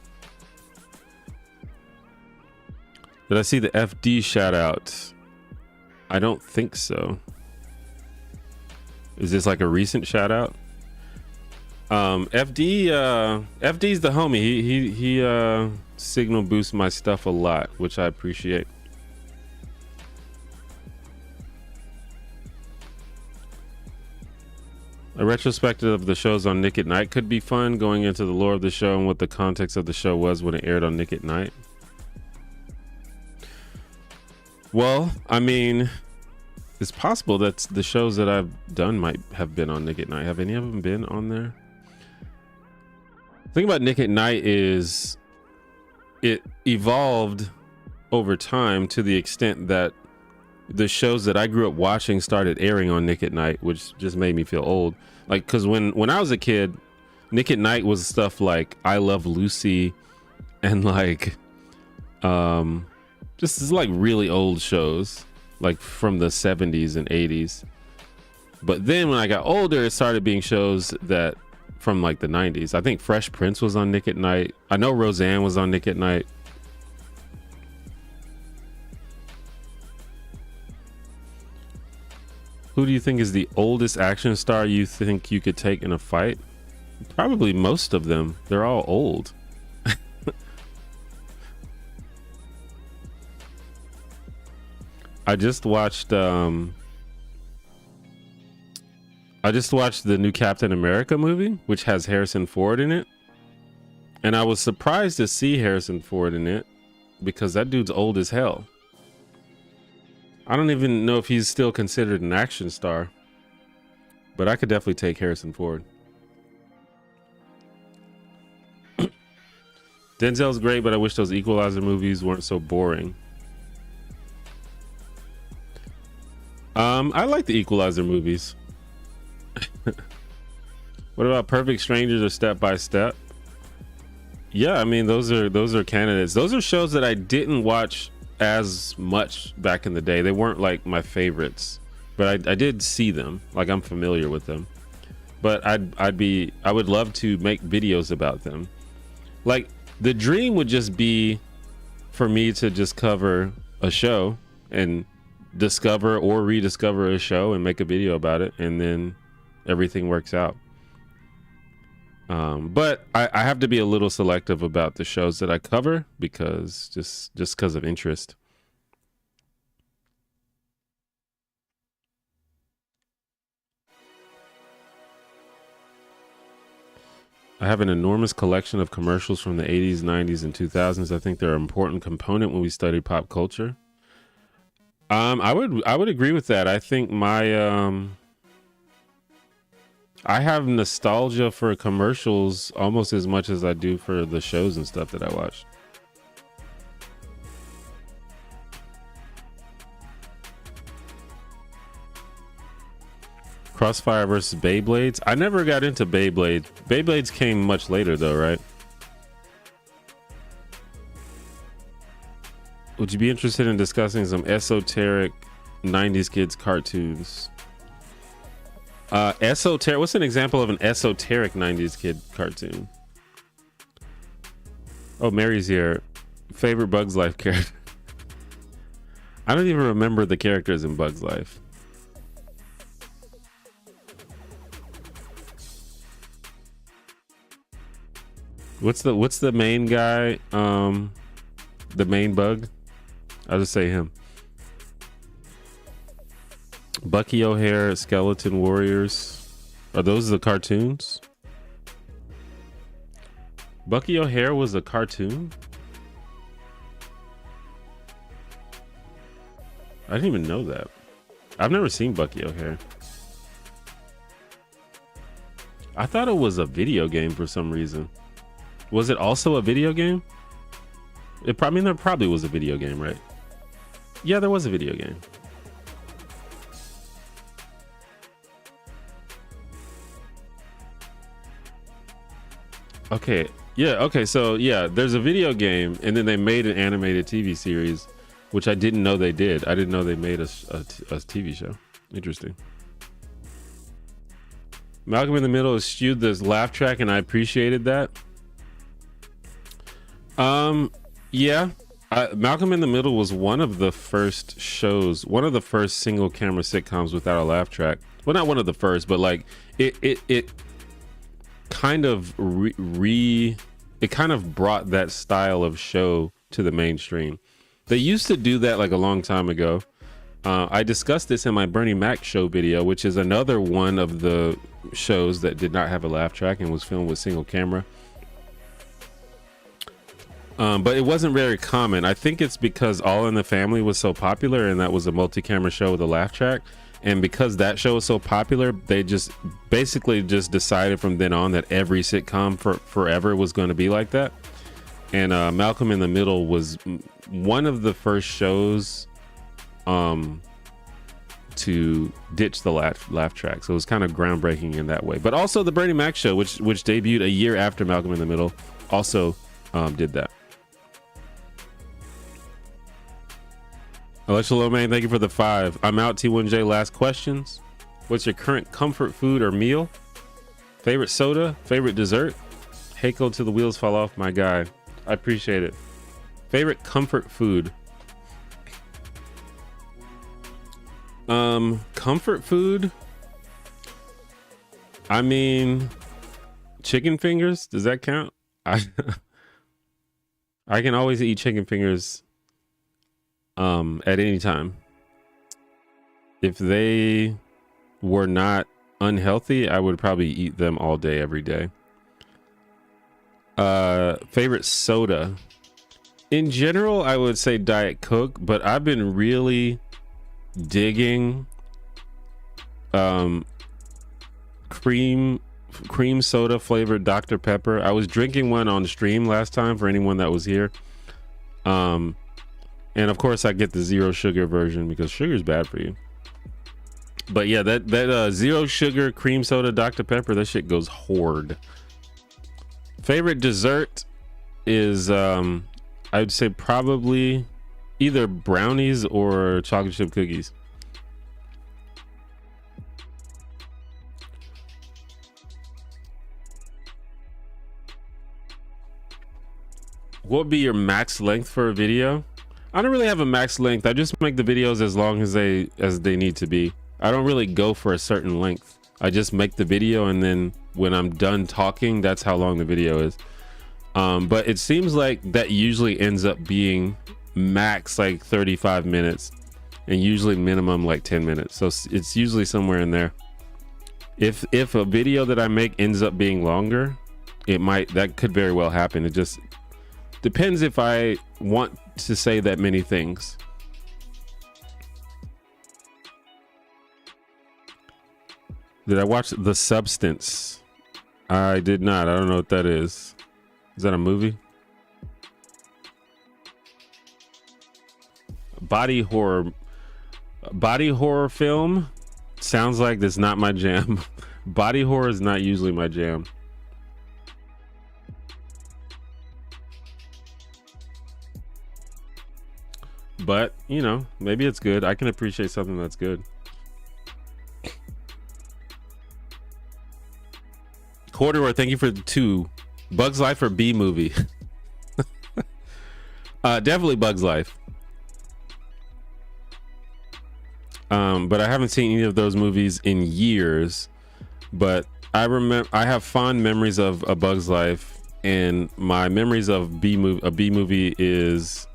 S1: Did I see the FD shout out? I don't think so. Is this like a recent shout out? FD's the homie. He signal boosts my stuff a lot, which I appreciate. A retrospective of the shows on Nick at Night could be fun, going into the lore of the show and what the context of the show was when it aired on Nick at Night. Well, I mean, it's possible that the shows that I've done might have been on Nick at Night. Have any of them been on there? The thing about Nick at Night is it evolved over time to the extent that the shows that I grew up watching started airing on Nick at Night, which just made me feel old. Like, because when I was a kid, Nick at Night was stuff like I Love Lucy and like just like really old shows like from the 70s and 80s. But then when I got older, it started being shows that from like the 90s. I think Fresh Prince was on Nick at Night. I know Roseanne was on Nick at Night. Who do you think is the oldest action star you think you could take in a fight? Probably most of them. They're all old. I just watched the new Captain America movie, which has Harrison Ford in it. And I was surprised to see Harrison Ford in it because that dude's old as hell. I don't even know if he's still considered an action star, but I could definitely take Harrison Ford. Denzel's great, but I wish those Equalizer movies weren't so boring. I like the Equalizer movies. What about Perfect Strangers or Step by Step? Yeah, I mean those are candidates. Those are shows that I didn't watch as much back in the day. They weren't like my favorites, but I did see them. Like I'm familiar with them. But I would love to make videos about them. Like the dream would just be for me to just cover a show and discover or rediscover a show and make a video about it, and then everything works out. But I have to be a little selective about the shows that I cover because just because of interest. I have an enormous collection of commercials from the 80s, 90s, and 2000s. I think they're an important component when we study pop culture. I would agree with that. I think my I have nostalgia for commercials almost as much as I do for the shows and stuff that I watch. Crossfire versus Beyblades. I never got into Beyblades. Beyblades came much later though, right? Would you be interested in discussing some esoteric 90s kids cartoons? Esoteric. What's an example of an esoteric 90s kid cartoon? Oh, Mary's here. Favorite Bugs Life character? I don't even remember the characters in Bugs Life. What's the main guy? The main bug? I'll just say him. Bucky O'Hare, Skeleton Warriors. Are those the cartoons? Bucky O'Hare was a cartoon? I didn't even know that. I've never seen Bucky O'Hare. I thought it was a video game for some reason. Was it also a video game? There probably was a video game, right? Yeah, there was a video game. Okay. Yeah. Okay. So yeah, there's a video game, and then they made an animated TV series, which I didn't know they did. I didn't know they made a TV show. Interesting. Malcolm in the Middle eschewed this laugh track, and I appreciated that. Yeah. Malcolm in the Middle was one of the first shows, one of the first single camera sitcoms without a laugh track. Well, not one of the first, but like it kind of it kind of brought that style of show to the mainstream. They used to do that like a long time ago, I discussed this in my Bernie Mac show video, which is another one of the shows that did not have a laugh track and was filmed with single camera. But it wasn't very common. I think it's because All in the Family was so popular, and that was a multi-camera show with a laugh track. And because that show was so popular, they just basically just decided from then on that every sitcom forever was going to be like that. And Malcolm in the Middle was one of the first shows to ditch the laugh track. So it was kind of groundbreaking in that way. But also the Bernie Mac show, which debuted a year after Malcolm in the Middle, also did that. Alexa Lomain, thank you for the 5. I'm out, T1J. Last questions. What's your current comfort food or meal? Favorite soda? Favorite dessert? Heiko till the wheels fall off, my guy. I appreciate it. Favorite comfort food? Comfort food? I mean, chicken fingers. Does that count? I can always eat chicken fingers at any time. If they were not unhealthy, I would probably eat them all day, every day. Favorite soda? In general, I would say Diet Coke, but I've been really digging cream soda flavored Dr. Pepper. I was drinking one on stream last time for anyone that was here. And of course I get the zero sugar version because sugar is bad for you. But yeah, that zero sugar cream soda Dr. Pepper, that shit goes hard. Favorite dessert is I'd say probably either brownies or chocolate chip cookies. What would be your max length for a video? I don't really have a max length. I just make the videos as long as they need to be. I don't really go for a certain length. I just make the video, and then when I'm done talking, that's how long the video is. But it seems like that usually ends up being max like 35 minutes and usually minimum like 10 minutes. So it's usually somewhere in there. If a video that I make ends up being longer, that could very well happen. It just depends if I want to say that many things. Did I watch The Substance? I did not. I don't know what that is. Is that a movie? Body horror film sounds like that's not my jam. Body horror is not usually my jam. But, you know, maybe it's good. I can appreciate something that's good. Corridor, thank you for the 2. Bug's Life or B movie? Definitely Bug's Life. But I haven't seen any of those movies in years. But I have fond memories of A Bug's Life, and my memories of a B movie is.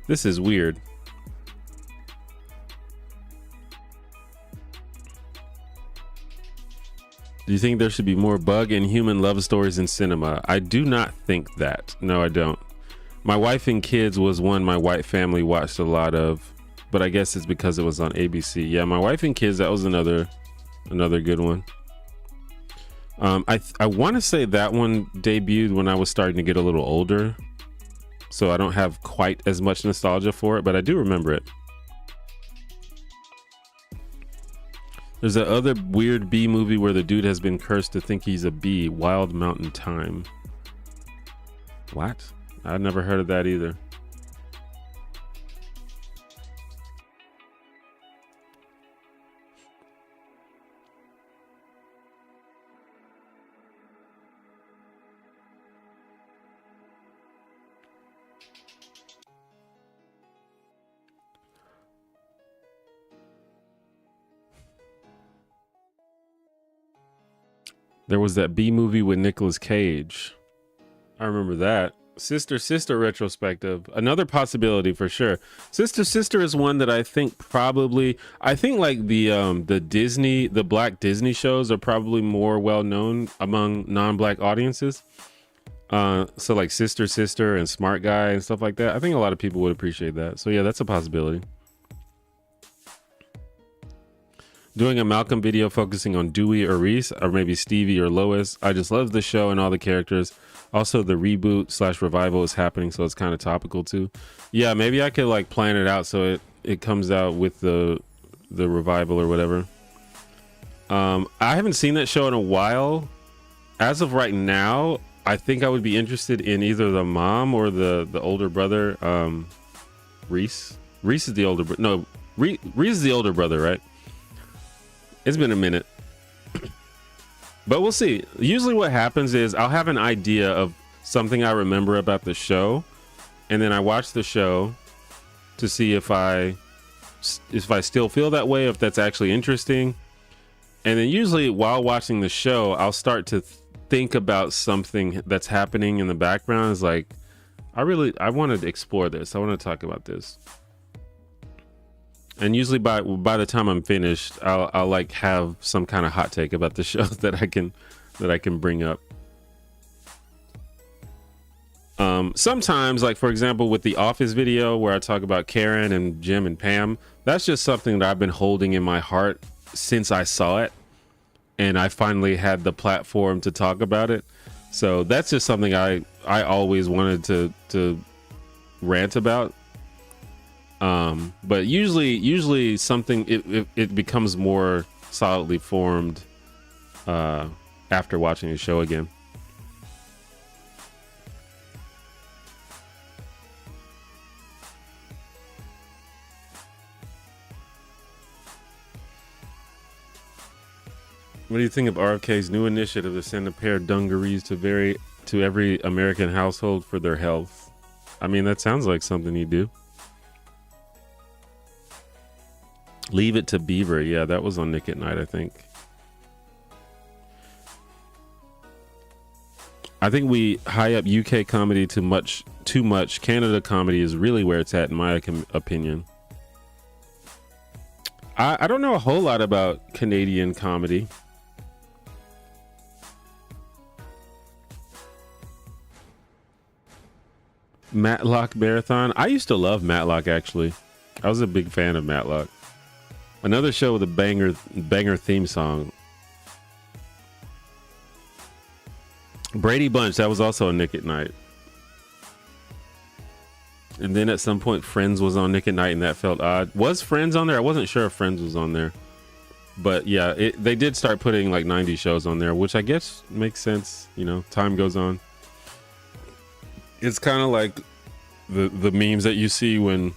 S1: This is weird. Do you think there should be more bug and human love stories in cinema? I do not think that. No, I don't. My Wife and Kids was one my white family watched a lot of, but I guess it's because it was on ABC. Yeah, My Wife and Kids, that was another good one. I want to say that one debuted when I was starting to get a little older, so I don't have quite as much nostalgia for it, but I do remember it. There's that other weird B movie where the dude has been cursed to think he's a bee, Wild Mountain Thyme. What? I've never heard of that either. There was that B movie with Nicolas Cage. I remember that. Sister retrospective, another possibility for sure. Sister is one that I think like the black Disney shows are probably more well known among non-black audiences. So like Sister and Smart Guy and stuff like that. I think a lot of people would appreciate that. So yeah, that's a possibility. Doing a Malcolm video focusing on Dewey or Reese, or maybe Stevie or Lois. I just love the show and all the characters. Also, the reboot / revival is happening, so it's kind of topical too. Yeah, maybe I could like plan it out so it comes out with the revival or whatever. I haven't seen that show in a while. As of right now, I think I would be interested in either the mom or the older brother. Reese is the older brother. No, Reese is the older brother, right? It's been a minute, but we'll see. Usually what happens is I'll have an idea of something I remember about the show, and then I watch the show to see if I still feel that way, if that's actually interesting. And then usually while watching the show, I'll start to think about something that's happening in the background. It's like, I want to explore this. I want to talk about this. And usually by the time I'm finished, I'll like have some kind of hot take about the show that I can bring up. Sometimes, like for example, with the Office video where I talk about Karen and Jim and Pam, that's just something that I've been holding in my heart since I saw it, and I finally had the platform to talk about it. So that's just something I always wanted to rant about. But usually something it becomes more solidly formed after watching the show again. What do you think of RFK's new initiative to send a pair of dungarees to every American household for their health? I mean, that sounds like something you do. Leave It to Beaver. Yeah, that was on Nick at Night, I think. I think we high up UK comedy too much. Canada comedy is really where it's at, in my opinion. I don't know a whole lot about Canadian comedy. Matlock Marathon. I used to love Matlock, actually. I was a big fan of Matlock. Another show with a banger theme song. Brady Bunch, that was also on Nick at Night. And then at some point Friends was on Nick at Night, and that felt odd. Was Friends on there? I wasn't sure if Friends was on there. But yeah, they did start putting like 90s shows on there, which I guess makes sense. You know, time goes on. It's kind of like the memes that you see when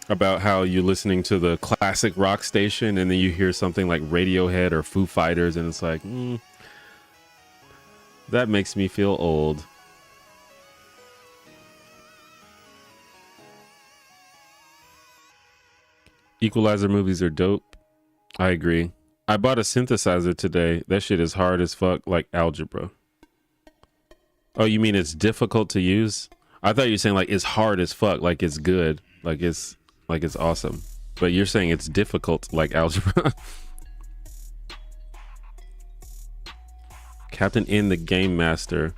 S1: about how you're listening to the classic rock station and then you hear something like Radiohead or Foo Fighters, and it's like, that makes me feel old. Equalizer movies are dope. I agree. I bought a synthesizer today. That shit is hard as fuck, like algebra. Oh, you mean it's difficult to use? I thought you were saying like it's hard as fuck, like it's good, like it's awesome. But you're saying it's difficult, like algebra. Captain N the Game Master.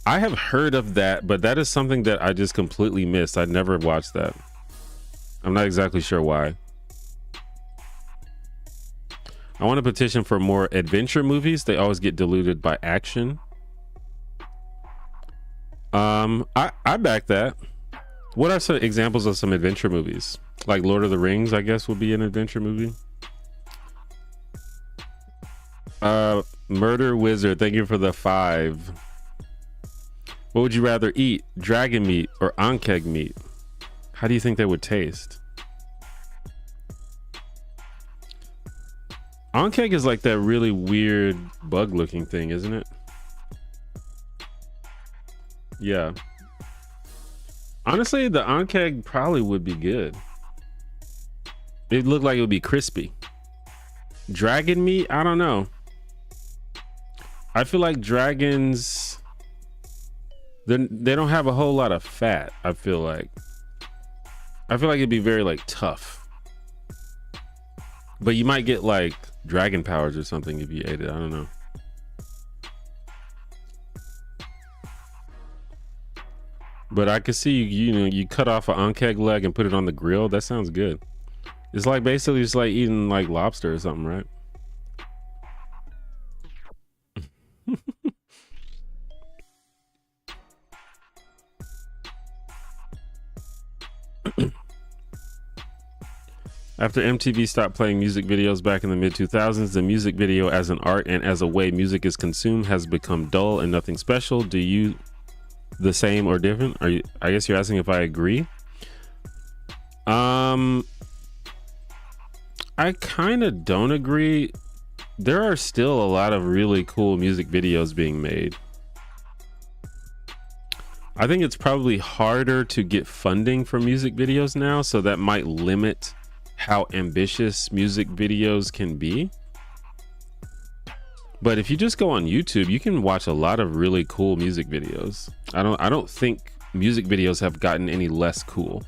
S1: I have heard of that, but that is something that I just completely missed. I never watched that. I'm not exactly sure why. I want to petition for more adventure movies. They always get diluted by action. I back that. What are some examples of some adventure movies? Like Lord of the Rings, I guess, would be an adventure movie. Murder Wizard, thank you for the 5. What would you rather eat? Dragon meat or ankeg meat? How do you think they would taste? Ankeg is like that really weird bug looking thing, isn't it? Yeah. Honestly, the ankeg probably would be good. It looked like it would be crispy. Dragon meat? I don't know. I feel like dragons then they don't have a whole lot of fat. I feel like it'd be very like tough, but you might get like dragon powers or something if you ate it. I don't know. But I could see you cut off an ankeg leg and put it on the grill. That sounds good. It's like basically just like eating like lobster or something, right? After MTV stopped playing music videos back in the mid-2000s, the music video as an art and as a way music is consumed has become dull and nothing special. Do you the same or different? Are you? I guess you're asking if I agree. I kind of don't agree. There are still a lot of really cool music videos being made. I think it's probably harder to get funding for music videos now, so that might limit how ambitious music videos can be. But if you just go on YouTube, you can watch a lot of really cool music videos. I don't think music videos have gotten any less cool.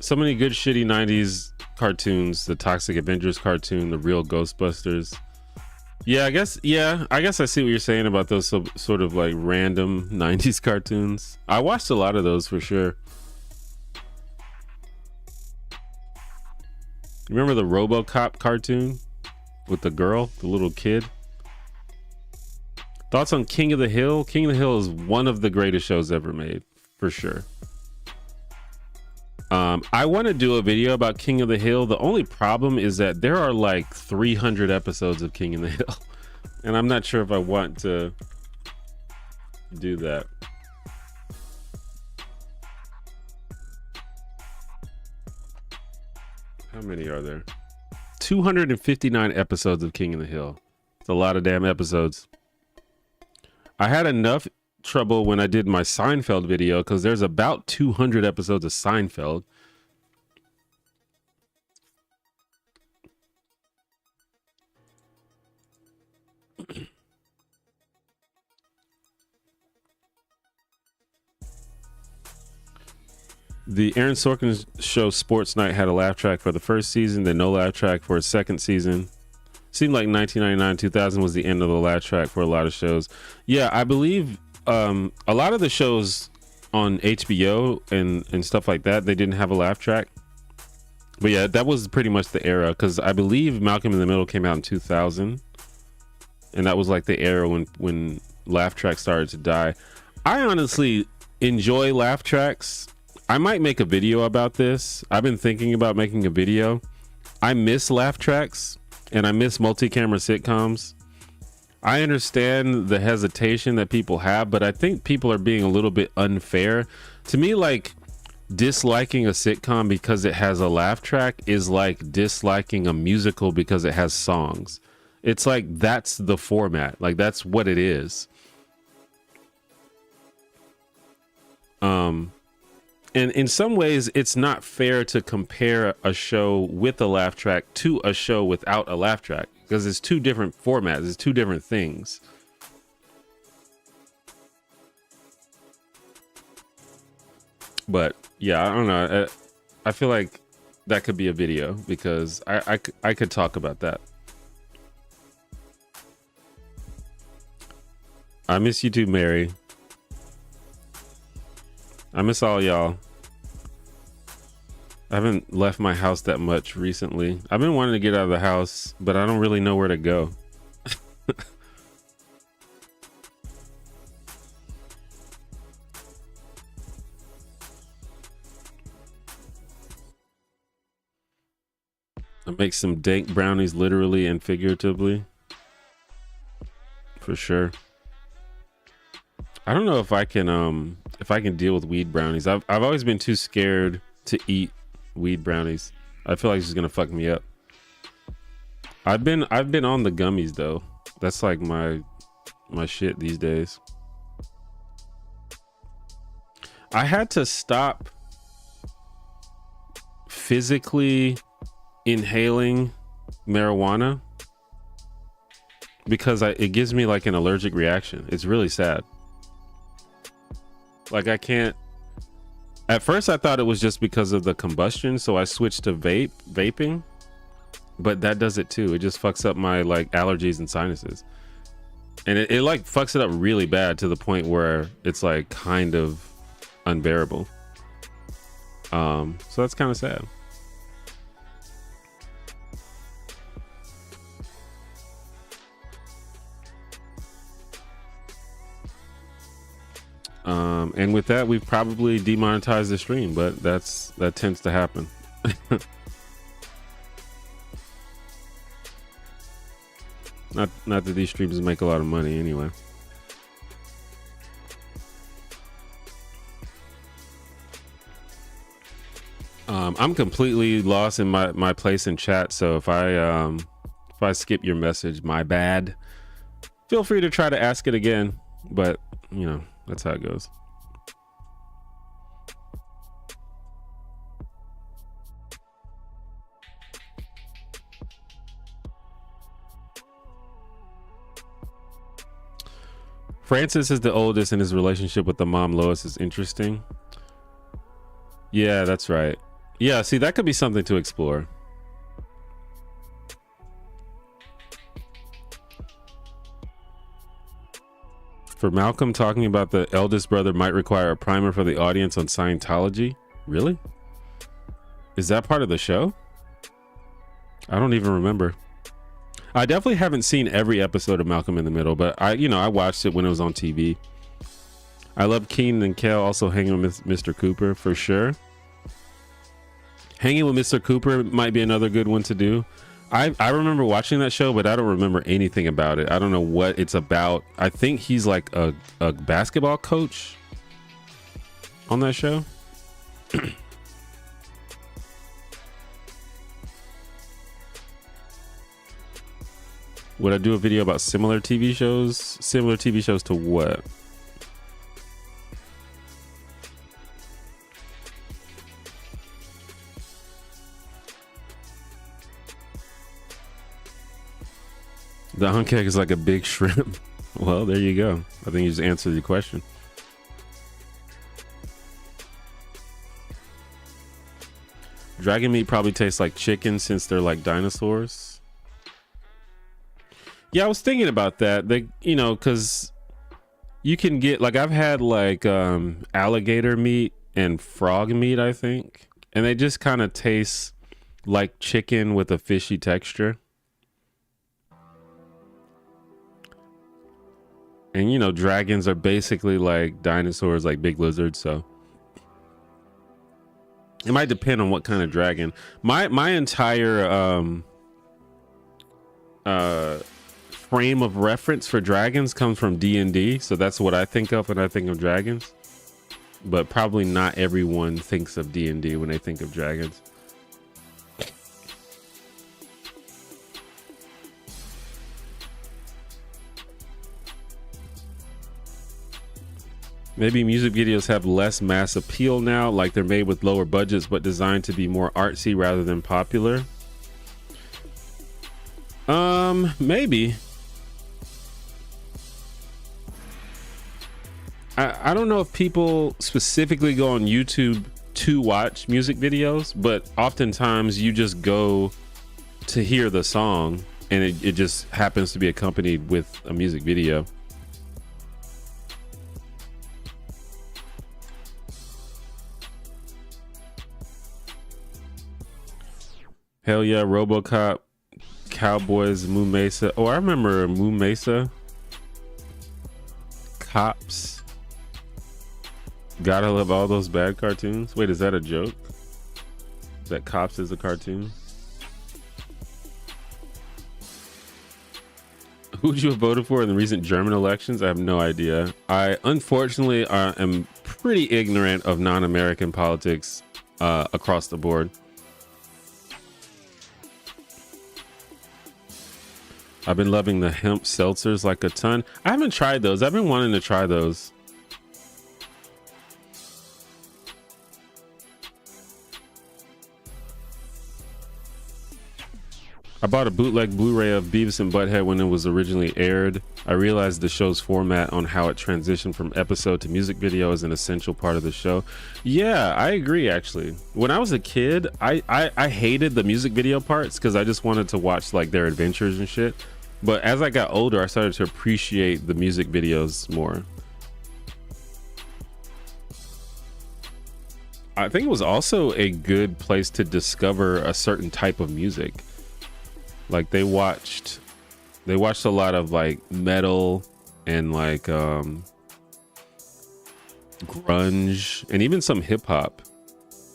S1: So many good shitty 90s cartoons, the Toxic Avengers cartoon, the Real Ghostbusters. Yeah, I guess I see what you're saying about those sort of like random 90s cartoons. I watched a lot of those for sure. Remember the RoboCop cartoon with the girl, the little kid? Thoughts on King of the Hill? King of the Hill is one of the greatest shows ever made, for sure. I want to do a video about King of the Hill. The only problem is that there are like 300 episodes of King of the Hill, and I'm not sure if I want to do that. How many are there? 259 episodes of King of the Hill. It's a lot of damn episodes. I had enough trouble when I did my Seinfeld video because there's about 200 episodes of Seinfeld. The Aaron Sorkin show Sports Night had a laugh track for the first season, then no laugh track for its second season. Seemed like 1999, 2000 was the end of the laugh track for a lot of shows. Yeah, I believe a lot of the shows on HBO and stuff like that, they didn't have a laugh track. But yeah, that was pretty much the era, because I believe Malcolm in the Middle came out in 2000, and that was like the era when laugh tracks started to die. I honestly enjoy laugh tracks. I might make a video about this. I've been thinking about making a video. I miss laugh tracks and I miss multi-camera sitcoms. I understand the hesitation that people have, but I think people are being a little bit unfair. To me, like, disliking a sitcom because it has a laugh track is like disliking a musical because it has songs. It's like, that's the format. Like, that's what it is. And in some ways, it's not fair to compare a show with a laugh track to a show without a laugh track, because it's two different formats. It's two different things. But yeah, I don't know. I feel like that could be a video, because I could talk about that. I miss you too, Mary. I miss all y'all. I haven't left my house that much recently. I've been wanting to get out of the house, but I don't really know where to go. I make some dank brownies, literally and figuratively. For sure. I don't know if I can deal with weed brownies. I've always been too scared to eat weed brownies. I feel like it's just gonna fuck me up. I've been on the gummies though. That's like my shit these days. I had to stop physically inhaling marijuana because it gives me like an allergic reaction. It's really sad. Like I can't. At first I thought it was just because of the combustion, so I switched to vaping, but that does it too. It just fucks up my like allergies and sinuses, and it like fucks it up really bad to the point where it's like kind of unbearable. So that's kind of sad. And with that, we've probably demonetized the stream, but that tends to happen. Not that these streams make a lot of money anyway. I'm completely lost in my place in chat, so if I skip your message, my bad. Feel free to try to ask it again, but you know, that's how it goes. Francis is the oldest, and his relationship with the mom Lois is interesting. Yeah, that's right. Yeah, see, that could be something to explore. For Malcolm, talking about the eldest brother might require a primer for the audience on Scientology. Really? Is that part of the show? I don't even remember. I definitely haven't seen every episode of Malcolm in the Middle, but I watched it when it was on TV. I love Keenan and Kel also hanging with Mr. Cooper for sure. Hanging with Mr. Cooper might be another good one to do. I remember watching that show, but I don't remember anything about it. I don't know what it's about. I think he's like a basketball coach on that show. Would I do a video about similar TV shows? Similar TV shows to what? The hunk cake is like a big shrimp. Well, there you go. I think you just answered your question. Dragon meat probably tastes like chicken since they're like dinosaurs. Yeah, I was thinking about that. They, because you can get like I've had like alligator meat and frog meat, I think, and they just kind of taste like chicken with a fishy texture. And dragons are basically like dinosaurs, like big lizards, so it might depend on what kind of dragon. My entire frame of reference for dragons comes from D&D, so that's what I think of when I think of dragons. But probably not everyone thinks of D&D when they think of dragons. Maybe music videos have less mass appeal now, like they're made with lower budgets but designed to be more artsy rather than popular. Maybe. I don't know if people specifically go on YouTube to watch music videos, but oftentimes you just go to hear the song and it just happens to be accompanied with a music video. Hell yeah, RoboCop, Cowboys, Moon Mesa. Oh, I remember Moon Mesa. Cops. Gotta love all those bad cartoons. Wait, is that a joke? That Cops is a cartoon? Who'd you have voted for in the recent German elections? I have no idea. I unfortunately am pretty ignorant of non-American politics across the board. I've been loving the hemp seltzers like a ton. I haven't tried those. I've been wanting to try those. I bought a bootleg Blu-ray of Beavis and Butthead when it was originally aired. I realized the show's format on how it transitioned from episode to music video is an essential part of the show. Yeah, I agree actually. When I was a kid, I hated the music video parts because I just wanted to watch like their adventures and shit. But as I got older, I started to appreciate the music videos more. I think it was also a good place to discover a certain type of music. Like they watched a lot of like metal and like grunge and even some hip hop,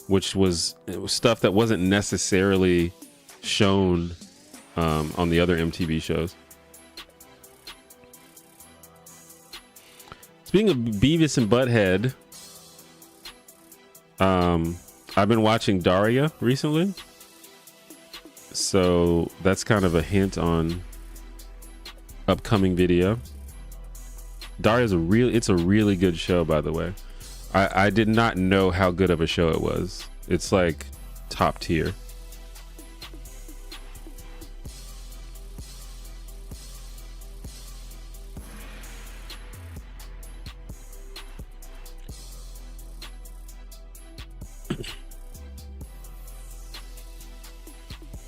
S1: which was stuff that wasn't necessarily shown on the other MTV shows. Speaking of Beavis and Butthead, I've been watching Daria recently. So that's kind of a hint on upcoming video. Daria's it's a really good show, by the way. I did not know how good of a show it was. It's like top tier.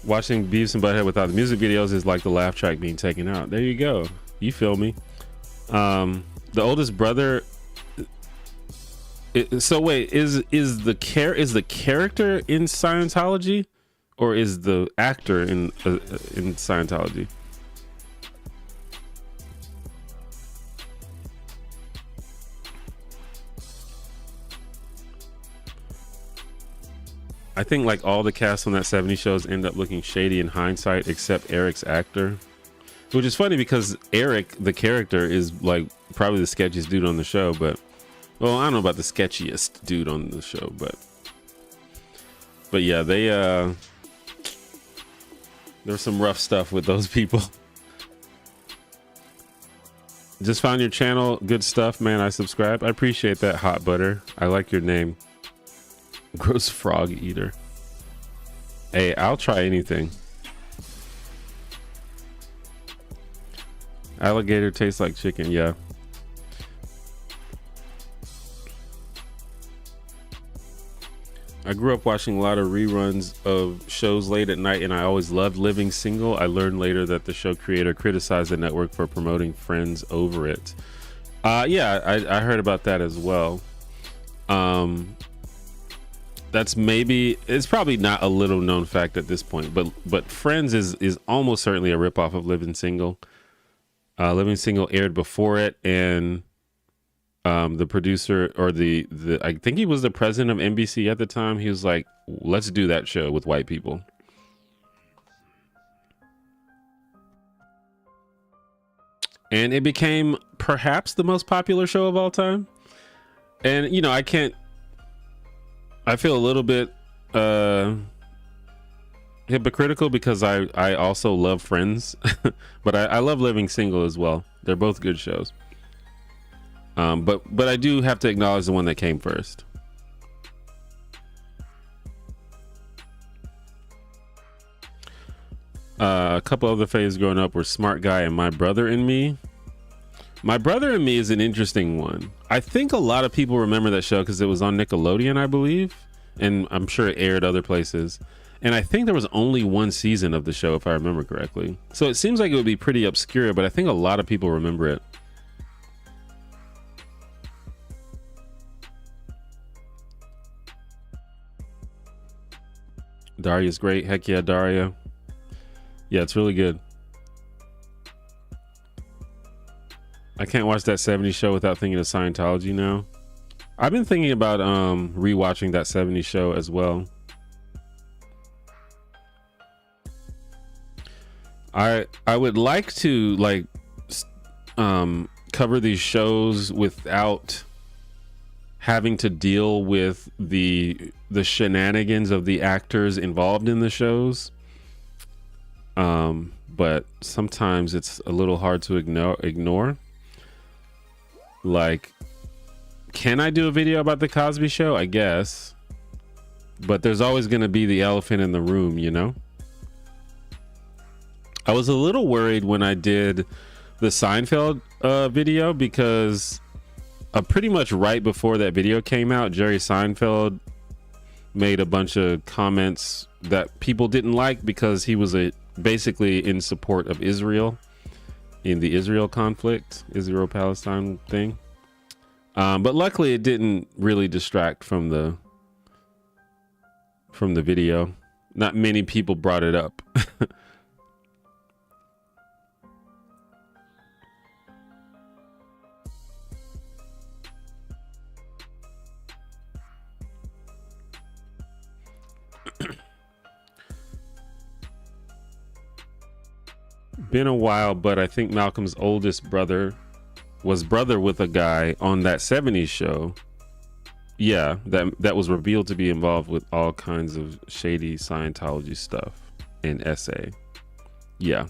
S1: Watching Beavis and Butthead without the music videos is like the laugh track being taken out. There you go. You feel me? The oldest brother. So wait, is the character in Scientology, or is the actor in Scientology? I think like all the cast on that 70s shows end up looking shady in hindsight, except Eric's actor, which is funny because Eric, the character, is like probably the sketchiest dude on the show. But well, I don't know about the sketchiest dude on the show, but yeah, there's some rough stuff with those people. Just found your channel. Good stuff, man. I subscribe. I appreciate that, Hot Butter. I like your name. Gross frog eater. Hey, I'll try anything. Alligator tastes like chicken. Yeah. I grew up watching a lot of reruns of shows late at night, and I always loved Living Single. I learned later that the show creator criticized the network for promoting Friends over it. Yeah, I heard about that as well. That's it's probably not a little known fact at this point, but Friends is almost certainly a ripoff of Living Single. Living Single aired before it, and the producer, or the I think he was the president of NBC at the time, he was like, let's do that show with white people. And it became perhaps the most popular show of all time. And you know, I feel a little bit hypocritical because I also love Friends, but I love Living Single as well. They're both good shows. But I do have to acknowledge the one that came first. A couple other faves growing up were Smart Guy and My Brother and Me. My Brother and Me is an interesting one. I think a lot of people remember that show because it was on Nickelodeon, I believe, and I'm sure it aired other places. And I think there was only one season of the show, if I remember correctly. So it seems like it would be pretty obscure, but I think a lot of people remember it. Daria's great. Heck yeah, Daria. Yeah, it's really good. I can't watch that 70s show without thinking of Scientology now. I've been thinking about rewatching that 70s show as well. I would like to like cover these shows without having to deal with the shenanigans of the actors involved in the shows. But sometimes it's a little hard to ignore. Like, can I do a video about the Cosby Show? I guess, but there's always going to be the elephant in the room, you know? I was a little worried when I did the Seinfeld video, because pretty much right before that video came out, Jerry Seinfeld made a bunch of comments that people didn't like because he was basically in support of Israel in the Israel conflict, Israel-Palestine thing. But luckily it didn't really distract from the video. Not many people brought it up. Been a while, but I think Malcolm's oldest brother was brother with a guy on that 70s show. Yeah, that was revealed to be involved with all kinds of shady Scientology stuff in SA. Yeah.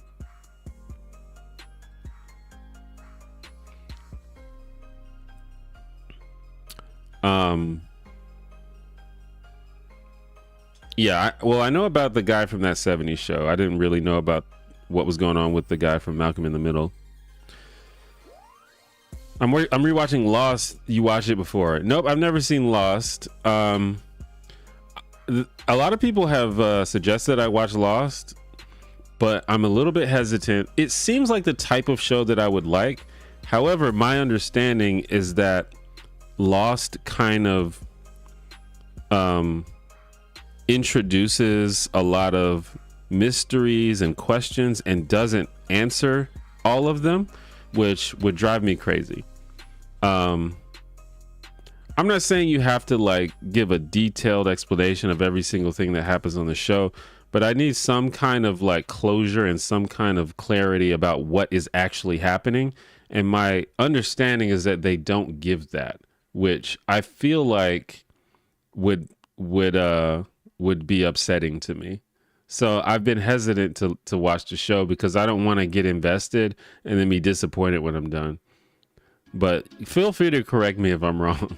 S1: Yeah, well, I know about the guy from that 70s show. I didn't really know about what was going on with the guy from Malcolm in the Middle. I'm rewatching Lost. You watched it before? Nope, I've never seen Lost. A lot of people have suggested I watch Lost, but I'm a little bit hesitant. It seems like the type of show that I would like. However, my understanding is that Lost kind of introduces a lot of mysteries and questions and doesn't answer all of them, which would drive me crazy. I'm not saying you have to like give a detailed explanation of every single thing that happens on the show, but I need some kind of like closure and some kind of clarity about what is actually happening. And my understanding is that they don't give that, which I feel like would be upsetting to me. So I've been hesitant to watch the show because I don't want to get invested and then be disappointed when I'm done. But feel free to correct me if I'm wrong.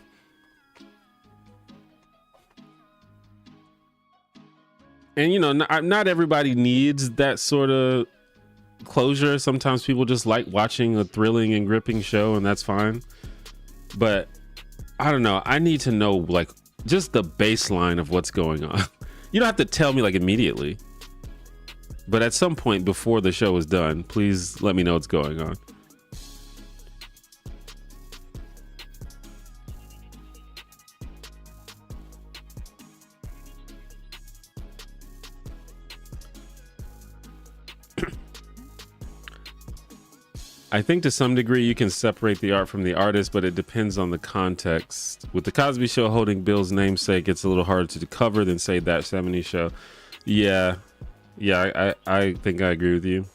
S1: And, you know, not everybody needs that sort of closure. Sometimes people just like watching a thrilling and gripping show, and that's fine. But I don't know. I need to know, like, just the baseline of what's going on. You don't have to tell me like immediately, but at some point before the show is done, please let me know what's going on. I think to some degree you can separate the art from the artist, but it depends on the context. With the Cosby Show holding Bill's namesake, it's a little harder to cover than say that 70s show. Yeah, I think I agree with you.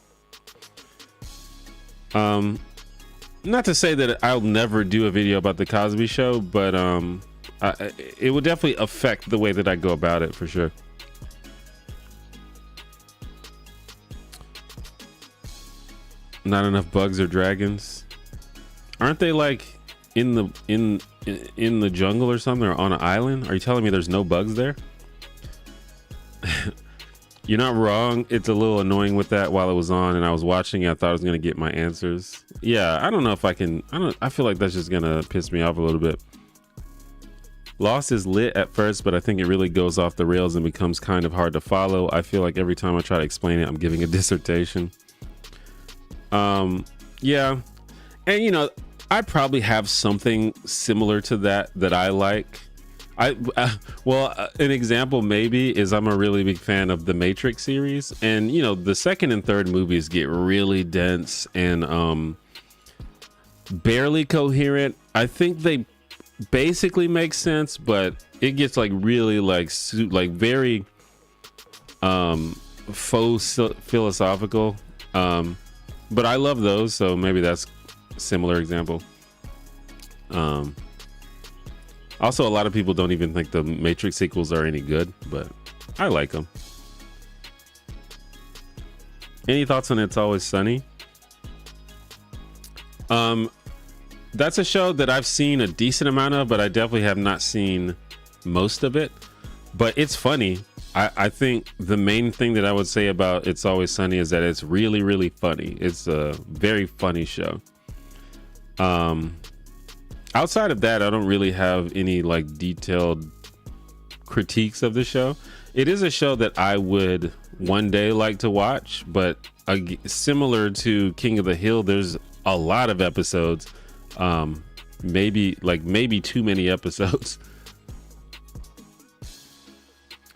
S1: Not to say that I'll never do a video about the Cosby Show, but it would definitely affect the way that I go about it for sure. Not enough bugs or dragons. Aren't they like in the jungle or something, or on an island? Are you telling me there's no bugs there? You're not wrong. It's a little annoying with that while it was on and I was watching it. I thought I was going to get my answers. Yeah, I don't know if I can. I feel like that's just going to piss me off a little bit. Lost is lit at first, but I think it really goes off the rails and becomes kind of hard to follow. I feel like every time I try to explain it, I'm giving a dissertation. Yeah, and you know, I probably have something similar to that I like. An example maybe is I'm a really big fan of the Matrix series, and you know, the second and third movies get really dense and barely coherent. I think they basically make sense, but it gets like really like very faux philosophical. But I love those, so maybe that's a similar example. Also, a lot of people don't even think the Matrix sequels are any good, but I like them. Any thoughts on It's Always Sunny? That's a show that I've seen a decent amount of, but I definitely have not seen most of it. But it's funny. I think the main thing that I would say about It's Always Sunny is that it's really, really funny. It's a very funny show. Outside of that, I don't really have any like detailed critiques of the show. It is a show that I would one day like to watch, but similar to King of the Hill, there's a lot of episodes. Maybe too many episodes.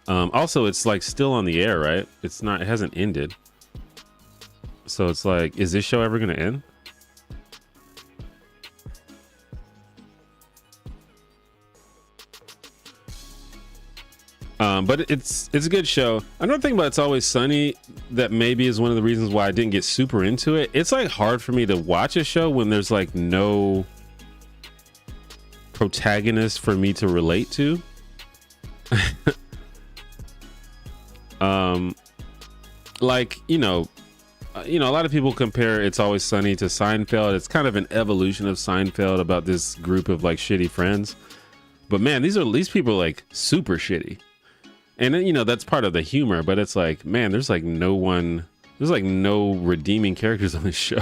S1: Also, it's like still on the air, right? It hasn't ended. So it's like, is this show ever going to end? But it's a good show. Another thing about It's Always Sunny that maybe is one of the reasons why I didn't get super into it. It's like hard for me to watch a show when there's like no protagonist for me to relate to. Like, a lot of people compare It's Always Sunny to Seinfeld. It's kind of an evolution of Seinfeld about this group of like shitty friends. But man, these people are like super shitty. And then, that's part of the humor, but it's like, man, there's like no redeeming characters on this show.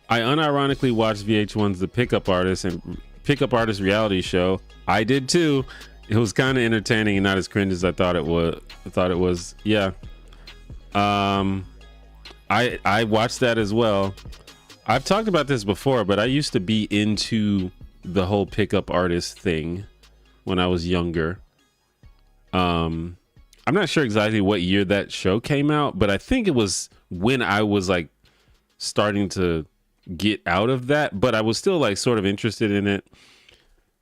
S1: I unironically watched VH1's The Pickup Artist reality show. I did too. It was kind of entertaining and not as cringe as I thought it was. Yeah. I watched that as well. I've talked about this before, but I used to be into the whole pickup artist thing when I was younger. I'm not sure exactly what year that show came out, but I think it was when I was like starting to get out of that, but I was still like sort of interested in it.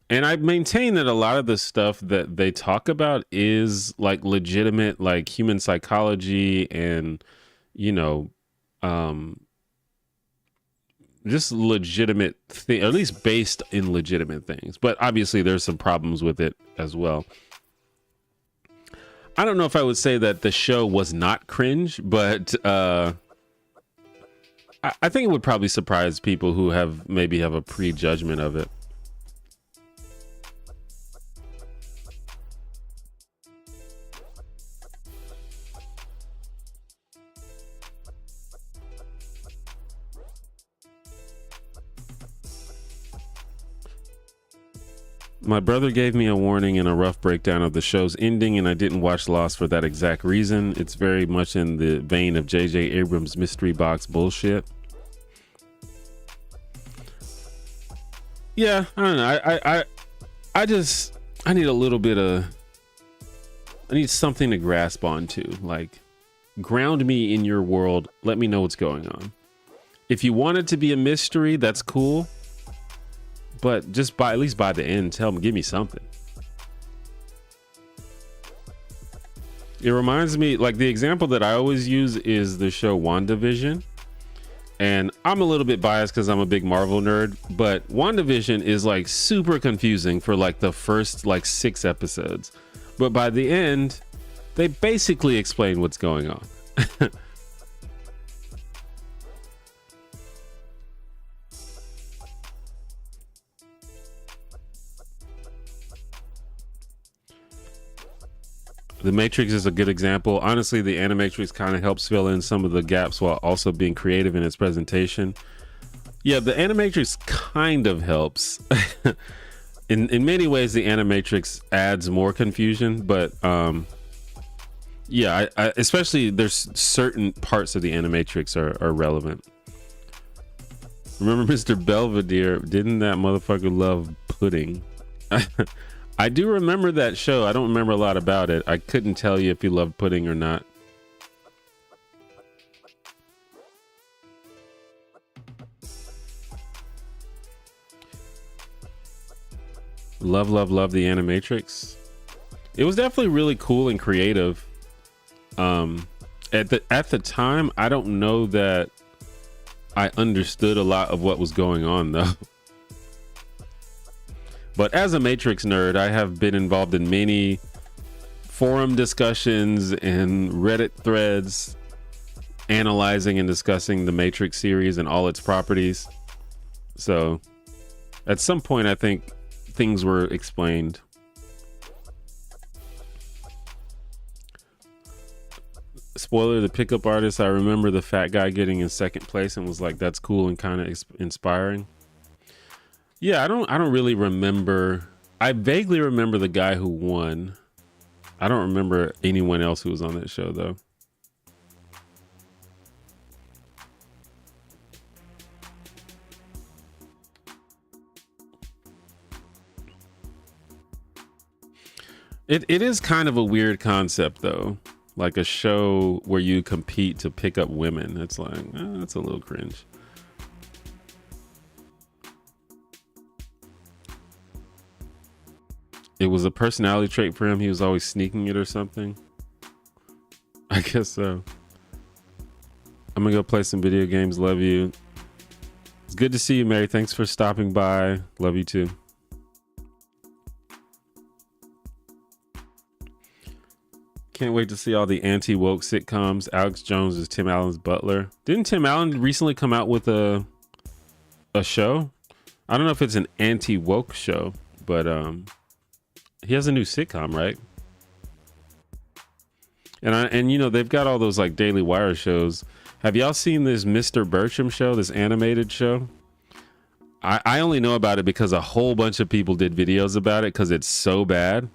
S1: And I maintain that a lot of the stuff that they talk about is like legitimate, like human psychology and, just legitimate thing, at least based in legitimate things. But obviously there's some problems with it as well. I don't know if I would say that the show was not cringe, but I think it would probably surprise people who maybe have a prejudgment of it. My brother gave me a warning and a rough breakdown of the show's ending, and I didn't watch Lost for that exact reason. It's very much in the vein of J.J. Abrams' mystery box bullshit. Yeah, I don't know. I need a little bit of... I need something to grasp onto. Like, ground me in your world. Let me know what's going on. If you want it to be a mystery, that's cool. But just at least by the end, give me something. It reminds me, like the example that I always use is the show WandaVision. And I'm a little bit biased because I'm a big Marvel nerd, but WandaVision is like super confusing for like the first like 6 episodes. But by the end, they basically explain what's going on. The Matrix is a good example. Honestly, the Animatrix kind of helps fill in some of the gaps while also being creative in its presentation. Yeah, the Animatrix kind of helps. In many ways, the Animatrix adds more confusion, but yeah, I especially there's certain parts of the Animatrix are relevant. Remember Mr. Belvedere? Didn't that motherfucker love pudding? I do remember that show. I don't remember a lot about it. I couldn't tell you if he loved pudding or not. Love the Animatrix. It was definitely really cool and creative. At the time, I don't know that I understood a lot of what was going on though. But as a Matrix nerd, I have been involved in many forum discussions and Reddit threads analyzing and discussing the Matrix series and all its properties. So at some point, I think things were explained. Spoiler: the pickup artist. I remember the fat guy getting in second place and was like, "That's cool and kind of inspiring." Yeah, I don't really remember. I vaguely remember the guy who won. I don't remember anyone else who was on that show though. It is kind of a weird concept though, like a show where you compete to pick up women. It's like that's a little cringe. It was a personality trait for him. He was always sneaking it or something. I guess so. I'm gonna go play some video games. Love you. It's good to see you, Mary. Thanks for stopping by. Love you too. Can't wait to see all the anti-woke sitcoms. Alex Jones is Tim Allen's butler. Didn't Tim Allen recently come out with a show? I don't know if it's an anti-woke show, but he has a new sitcom, right? And you know, they've got all those like Daily Wire shows. Have y'all seen this Mr. Bertram show, this animated show? I only know about it because a whole bunch of people did videos about it because it's so bad.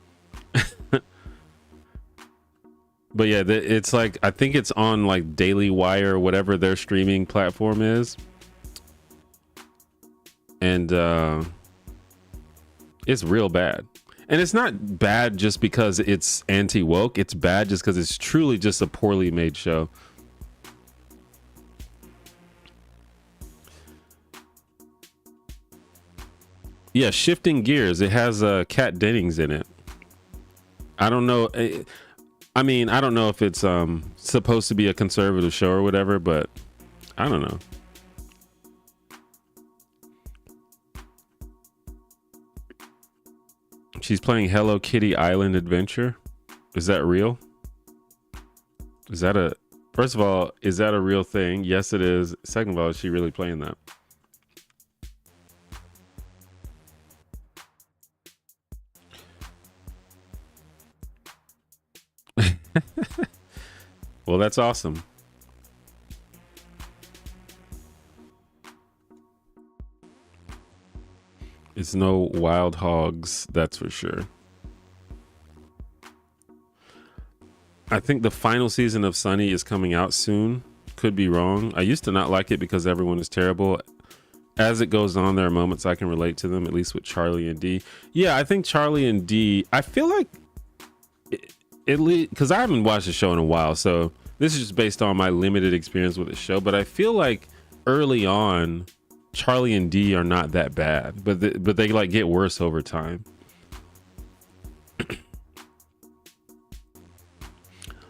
S1: But yeah, it's like, I think it's on like Daily Wire or whatever their streaming platform is. And it's real bad. And it's not bad just because it's anti-woke. It's bad just because it's truly just a poorly made show. Yeah, Shifting Gears. It has Kat Dennings in it. I don't know. I mean, I don't know if it's supposed to be a conservative show or whatever, but I don't know. She's playing Hello Kitty Island Adventure. Is that real? Is that a... First of all, is that a real thing? Yes, it is. Second of all, is she really playing that? Well, that's awesome. It's no wild hogs, that's for sure. I think the final season of Sunny is coming out soon. Could be wrong. I used to not like it because everyone is terrible. As it goes on, there are moments I can relate to them, at least with Charlie and Dee. Yeah, I think Charlie and Dee, I feel like, at least, because I haven't watched the show in a while, so this is just based on my limited experience with the show, but I feel like early on, Charlie and Dee are not that bad, but they like get worse over time.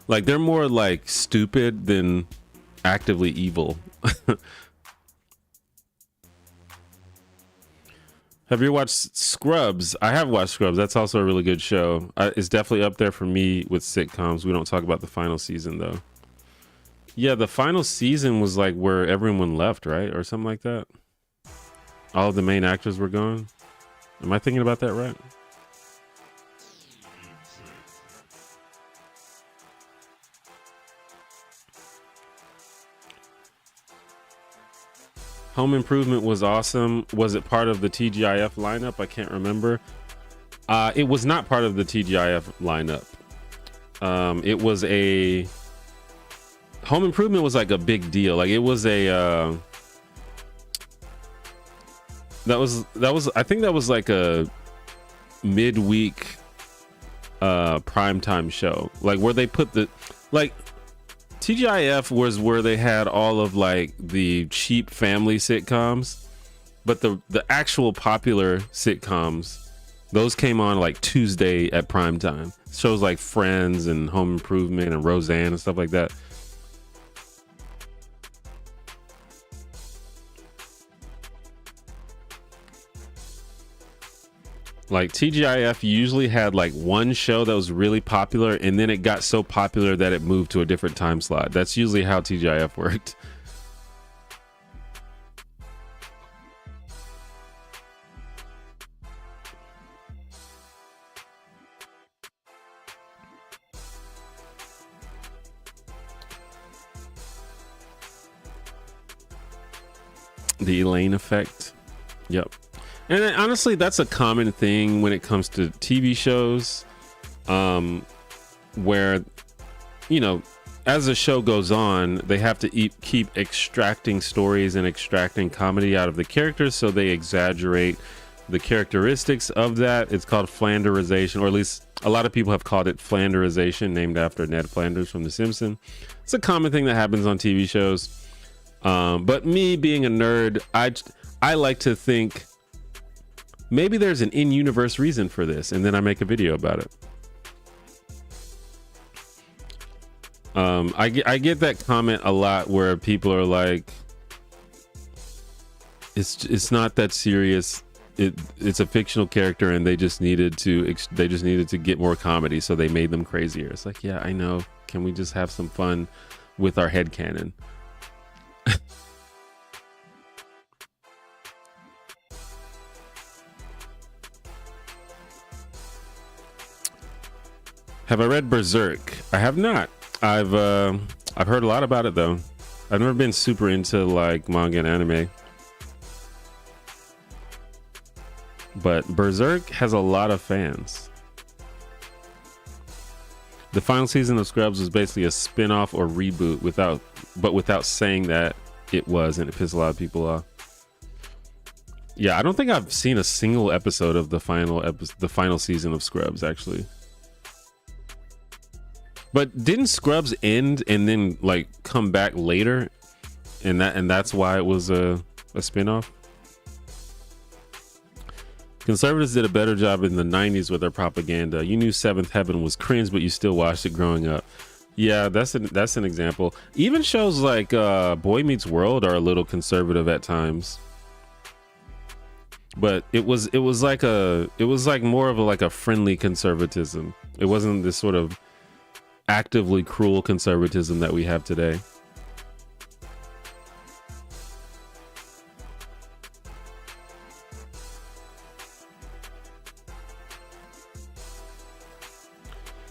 S1: Like they're more like stupid than actively evil. Have you watched Scrubs? I have watched Scrubs. That's also a really good show. It's definitely up there for me with sitcoms. We don't talk about the final season though. Yeah, the final season was like where everyone left, right? Or something like that. All of the main actors were gone. Am I thinking about that right? Home Improvement was awesome. Was it part of the TGIF lineup? I can't remember. It was not part of the TGIF lineup. It was a... Home Improvement was like a big deal. Like it was a... That was I think that was like a midweek primetime show. Like where they put the... Like... TGIF was where they had all of like the cheap family sitcoms, but the actual popular sitcoms, those came on like Tuesday at prime time. Shows like Friends and Home Improvement and Roseanne and stuff like that. Like TGIF usually had like one show that was really popular and then it got so popular that it moved to a different time slot. That's usually how TGIF worked. The Elaine effect. Yep. And honestly, that's a common thing when it comes to TV shows, where, you know, as the show goes on, they have to keep extracting stories and extracting comedy out of the characters, so they exaggerate the characteristics of that. It's called Flanderization, or at least a lot of people have called it Flanderization, named after Ned Flanders from The Simpsons. It's a common thing that happens on TV shows. But me being a nerd, I like to think maybe there's an in-universe reason for this, and then I make a video about it. I get that comment a lot where people are like, it's not that serious. It's a fictional character, and they just needed to get more comedy, so they made them crazier. It's like, yeah, I know. Can we just have some fun with our headcanon? Have I read Berserk? I have not. I've heard a lot about it though. I've never been super into like manga and anime, but Berserk has a lot of fans. The final season of Scrubs was basically a spin-off or reboot without saying that it was, and it pissed a lot of people off. Yeah, I don't think I've seen a single episode of the final season of Scrubs actually. But didn't Scrubs end and then like come back later, and that's why it was a spinoff? Conservatives did a better job in the 90s with their propaganda. You knew Seventh Heaven was cringe, but you still watched it growing up. Yeah, that's an example. Even shows like Boy Meets World are a little conservative at times. But it was like more of a friendly conservatism. It wasn't this sort of actively cruel conservatism that we have today.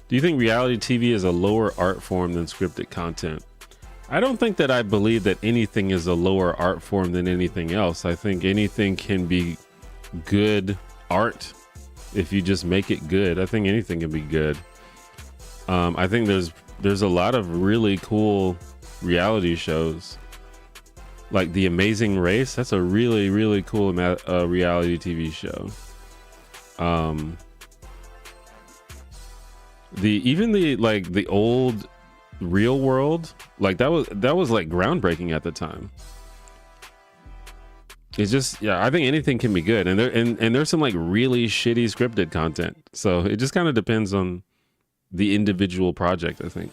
S1: Do you think reality TV is a lower art form than scripted content? I don't think that I believe that anything is a lower art form than anything else. I think anything can be good art if you just make it good. I think anything can be good. I think there's a lot of really cool reality shows, like The Amazing Race. That's a really, really cool reality TV show. The old Real World, like that was like groundbreaking at the time. It's just, yeah, I think anything can be good, and there's some like really shitty scripted content. So it just kind of depends on the individual project, I think.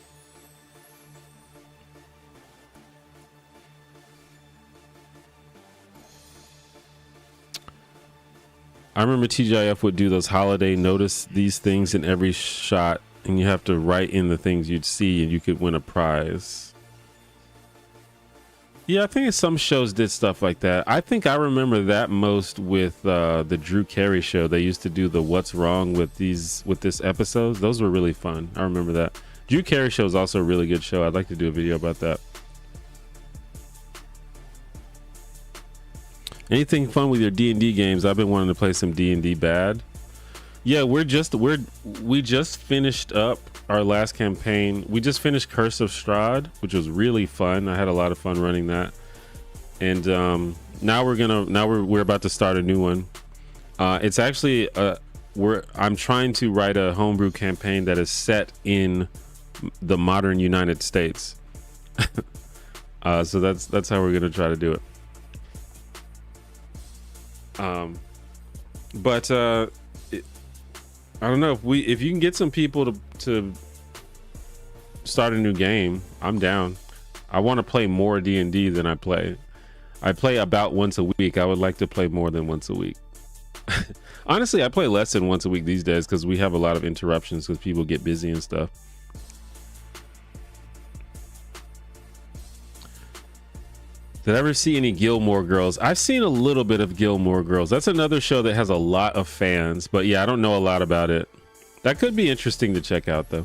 S1: I remember TGIF would do those holiday notice these things in every shot, and you have to write in the things you'd see and you could win a prize. Yeah, I think some shows did stuff like that. I think I remember that most with the Drew Carey show. They used to do the what's wrong with this episodes. Those were really fun. I remember that. Drew Carey show is also a really good show. I'd like to do a video about that. Anything fun with your D&D games? I've been wanting to play some D&D bad. Yeah, we just finished up our last campaign. We just finished Curse of Strahd, which was really fun. I had a lot of fun running that. And now we're about to start a new one. It's actually I'm trying to write a homebrew campaign that is set in the modern United States. So that's how we're gonna try to do it. I don't know if you can get some people to start a new game. I'm down. I want to play more D&D than I play. I play about once a week. I would like to play more than once a week. Honestly, I play less than once a week these days because we have a lot of interruptions because people get busy and stuff. Did I ever see any Gilmore Girls? I've seen a little bit of Gilmore Girls. That's another show that has a lot of fans, but yeah, I don't know a lot about it. That could be interesting to check out though.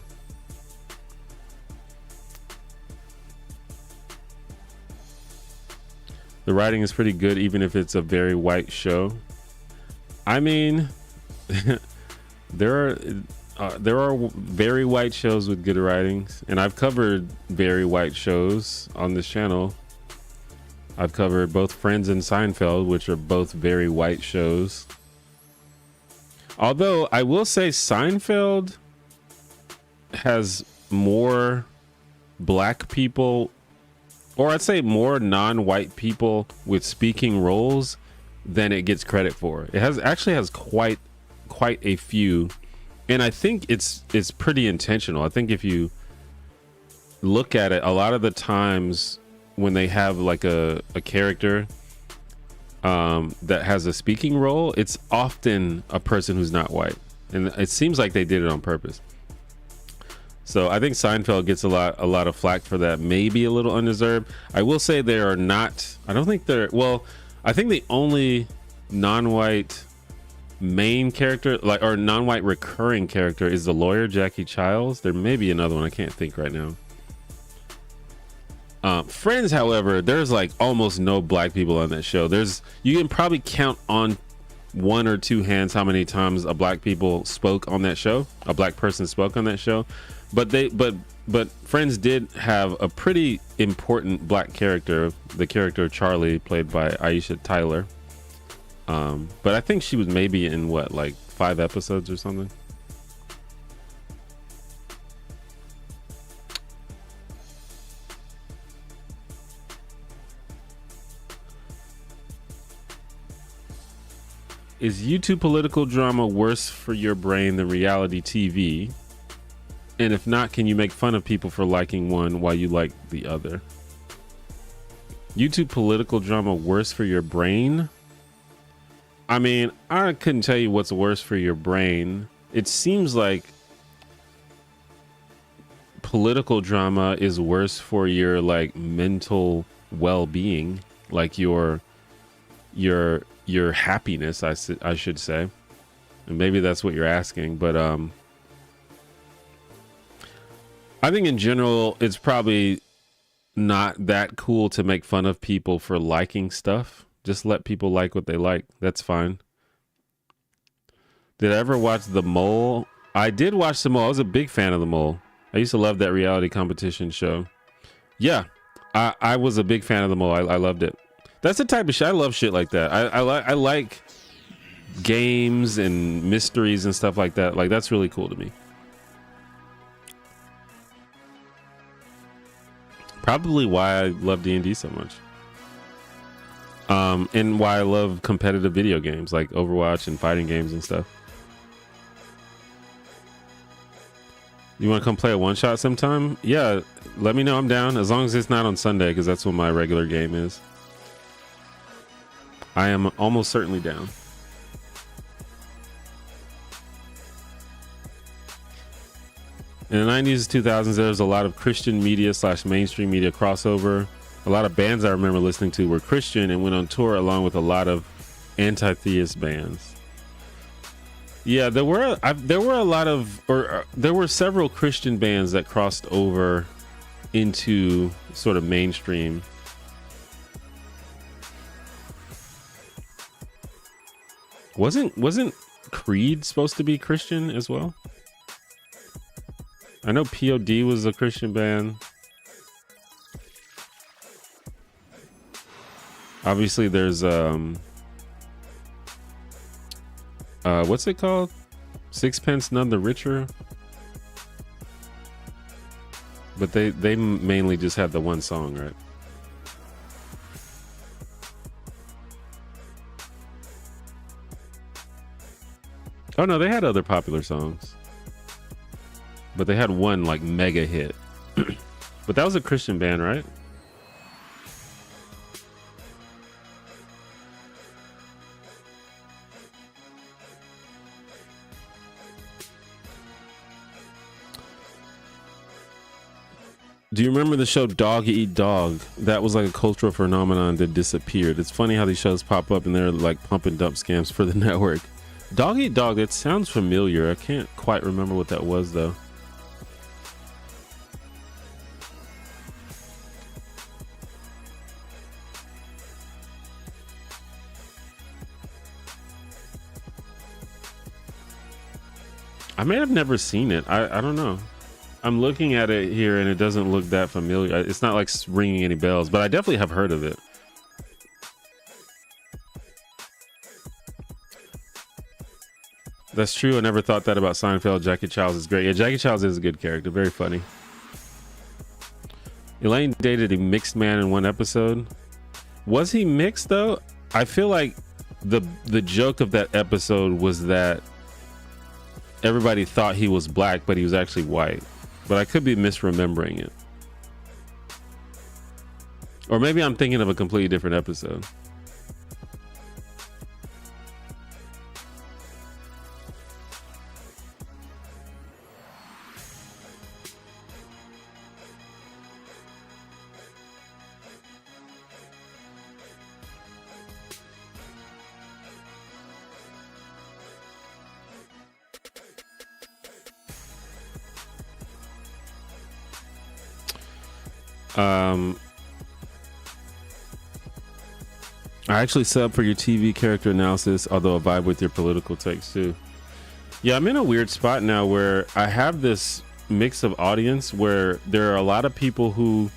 S1: The writing is pretty good, even if it's a very white show. I mean, there are very white shows with good writings, and I've covered very white shows on this channel. I've covered both Friends and Seinfeld, which are both very white shows. Although I will say Seinfeld has more black people, or I'd say more non-white people with speaking roles than it gets credit for. It actually has quite a few, and I think it's pretty intentional. I think if you look at it, a lot of the times when they have like a character that has a speaking role, it's often a person who's not white, and it seems like they did it on purpose. So I think Seinfeld gets a lot of flack for that, maybe a little undeserved. I will say they are not, I don't think they're, well, I think the only non-white main character, like, or non-white recurring character, is the lawyer Jackie Childs. There may be another one, I can't think right now. Friends, however, there's like almost no black people on that show. You can probably count on one or two hands how many times a black person spoke on that show. But Friends did have a pretty important black character, the character Charlie, played by Aisha Tyler. But I think she was maybe in what, like 5 episodes or something. Is YouTube political drama worse for your brain than reality TV? And if not, can you make fun of people for liking one while you like the other? YouTube political drama worse for your brain? I mean, I couldn't tell you what's worse for your brain. It seems like political drama is worse for your like mental well-being, like your happiness, I should say. And maybe that's what you're asking, but I think in general it's probably not that cool to make fun of people for liking stuff. Just let people like what they like. That's fine. Did I ever watch The Mole? I did watch The Mole. I was a big fan of The Mole. I used to love that reality competition show. Yeah, I was a big fan of The Mole. I loved it. That's the type of shit. I love shit like that. I like games and mysteries and stuff like that. Like, that's really cool to me. Probably why I love D&D so much. And why I love competitive video games like Overwatch and fighting games and stuff. You want to come play a one-shot sometime? Yeah, let me know. I'm down, as long as it's not on Sunday, because that's when my regular game is. I am almost certainly down. In the 90s, 2000s, there was a lot of Christian media / mainstream media crossover. A lot of bands I remember listening to were Christian and went on tour along with a lot of anti-theist bands. Yeah, there were a lot of, or there were several Christian bands that crossed over into sort of mainstream. Wasn't Creed supposed to be Christian as well? I know POD was a Christian band. Obviously there's what's it called? Sixpence None the Richer. But they mainly just had the one song, right? Oh no, they had other popular songs. But they had one like mega hit. But that was a Christian band, right? Do you remember the show Dog Eat Dog? That was like a cultural phenomenon that disappeared. It's funny how these shows pop up and they're like pump and dump scams for the network. Dog Eat Dog, that sounds familiar. I can't quite remember what that was though. I may have never seen it. I don't know. I'm looking at it here and it doesn't look that familiar. It's not like ringing any bells, but I definitely have heard of it. That's true. I never thought that about Seinfeld. Jackie Childs is great. Yeah, Jackie Childs is a good character. Very funny. Elaine dated a mixed man in one episode. Was he mixed though? I feel like the joke of that episode was that everybody thought he was black, but he was actually white. But I could be misremembering it. Or maybe I'm thinking of a completely different episode. I actually sub for your TV character analysis, although I vibe with your political takes too. Yeah, I'm in a weird spot now where I have this mix of audience where there are a lot of people who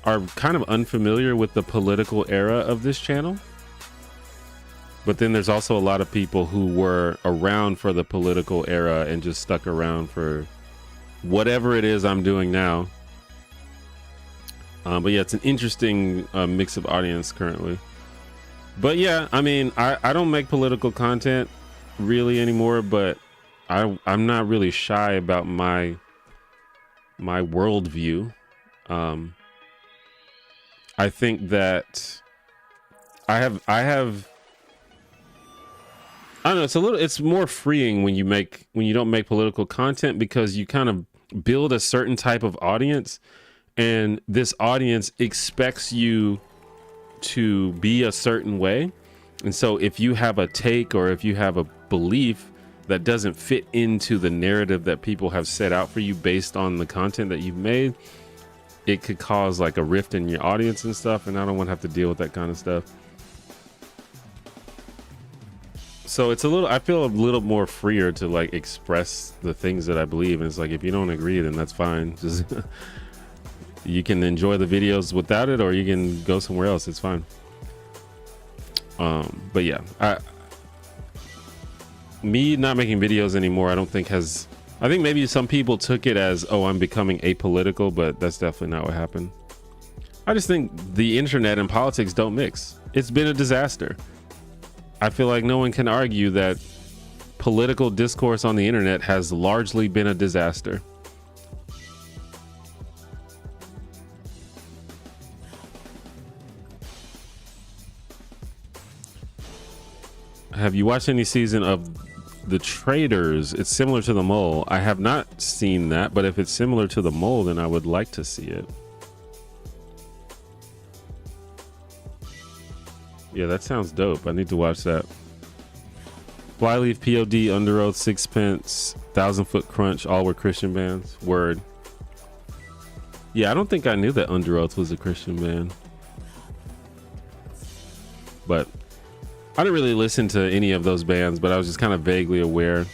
S1: are kind of unfamiliar with the political era of this channel. But then there's also a lot of people who were around for the political era and just stuck around for whatever it is I'm doing now. But yeah, it's an interesting mix of audience currently. But yeah, I mean, I don't make political content really anymore, but I'm not really shy about my worldview. I think that I don't know, it's more freeing when you don't make political content, because you kind of build a certain type of audience, and this audience expects you to be a certain way. And so if you have a take or if you have a belief that doesn't fit into the narrative that people have set out for you based on the content that you've made, it could cause like a rift in your audience and stuff, and I don't want to have to deal with that kind of stuff. So I feel a little more freer to like express the things that I believe, and it's like, if you don't agree, then that's fine. Just you can enjoy the videos without it, or you can go somewhere else. It's fine. But yeah, me not making videos anymore, I think maybe some people took it as, oh, I'm becoming apolitical, but that's definitely not what happened. I just think the internet and politics don't mix. It's been a disaster. I feel like no one can argue that political discourse on the internet has largely been a disaster. Have you watched any season of The Traitors? It's similar to The Mole. I have not seen that, but if it's similar to The Mole, then I would like to see it. Yeah, that sounds dope. I need to watch that. Flyleaf, POD, Under Oath, Sixpence, 1,000 Foot Crunch, all were Christian bands. Word. Yeah, I don't think I knew that Under Oath was a Christian band. But I didn't really listen to any of those bands, but I was just kind of vaguely aware.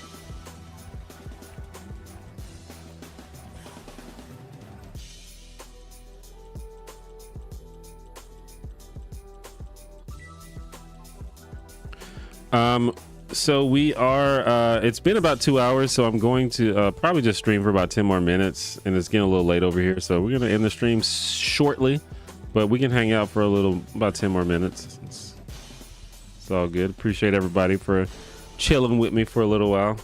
S1: So we are, it's been about 2 hours, so I'm going to probably just stream for about 10 more minutes, and it's getting a little late over here, so we're going to end the stream shortly, but we can hang out for about 10 more minutes. It's all good. Appreciate everybody for chilling with me for a little while.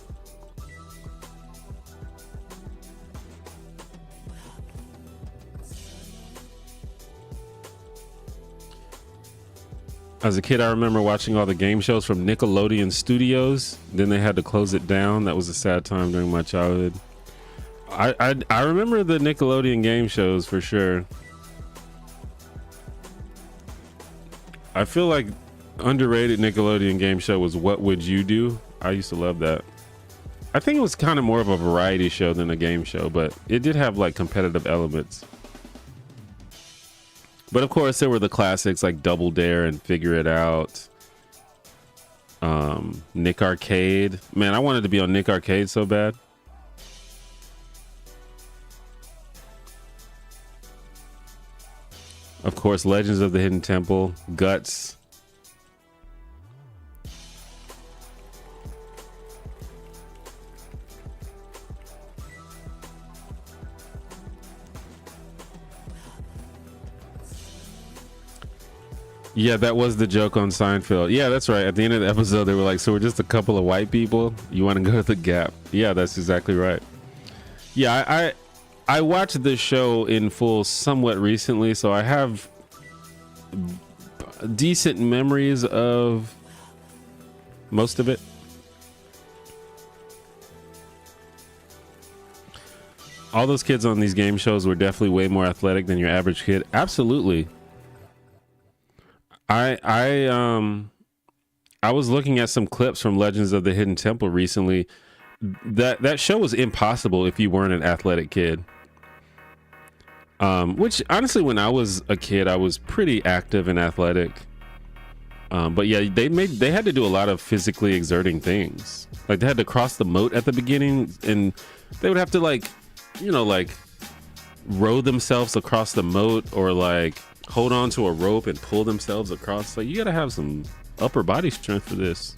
S1: As a kid, I remember watching all the game shows from Nickelodeon Studios. Then they had to close it down. That was a sad time during my childhood. I remember the Nickelodeon game shows for sure. I feel like underrated Nickelodeon game show was What Would You Do? I used to love that. I think it was kind of more of a variety show than a game show, but it did have like competitive elements. But of course, there were the classics like Double Dare and Figure It Out. Nick Arcade. Man, I wanted to be on Nick Arcade so bad. Of course, Legends of the Hidden Temple, Guts. Yeah, that was the joke on Seinfeld. Yeah, that's right. At the end of the episode, they were like, so we're just a couple of white people. You want to go to the Gap? Yeah, that's exactly right. Yeah, I watched this show in full somewhat recently, so I have decent memories of most of it. All those kids on these game shows were definitely way more athletic than your average kid. Absolutely. I was looking at some clips from Legends of the Hidden Temple recently. That show was impossible if you weren't an athletic kid. Which honestly, when I was a kid, I was pretty active and athletic. But yeah, they had to do a lot of physically exerting things. Like they had to cross the moat at the beginning, and they would have to like row themselves across the moat, or like hold on to a rope and pull themselves across. Like you gotta have some upper body strength for this.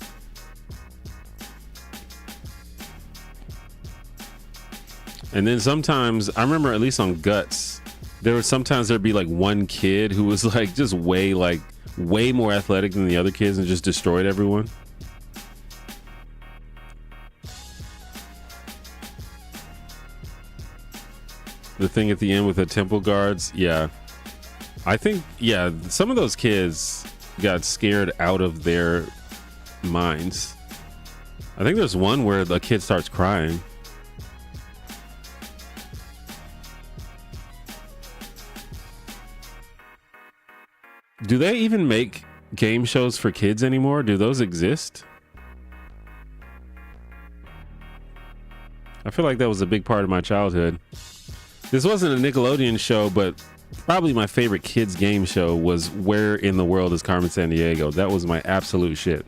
S1: And then sometimes, I remember at least on Guts, there'd be like one kid who was like just way more athletic than the other kids and just destroyed everyone. The thing at the end with the temple guards, yeah. I think, yeah, some of those kids got scared out of their minds. I think there's one where the kid starts crying. Do they even make game shows for kids anymore? Do those exist? I feel like that was a big part of my childhood. This wasn't a Nickelodeon show, but probably my favorite kids game show was Where in the World is Carmen Sandiego? That was my absolute shit.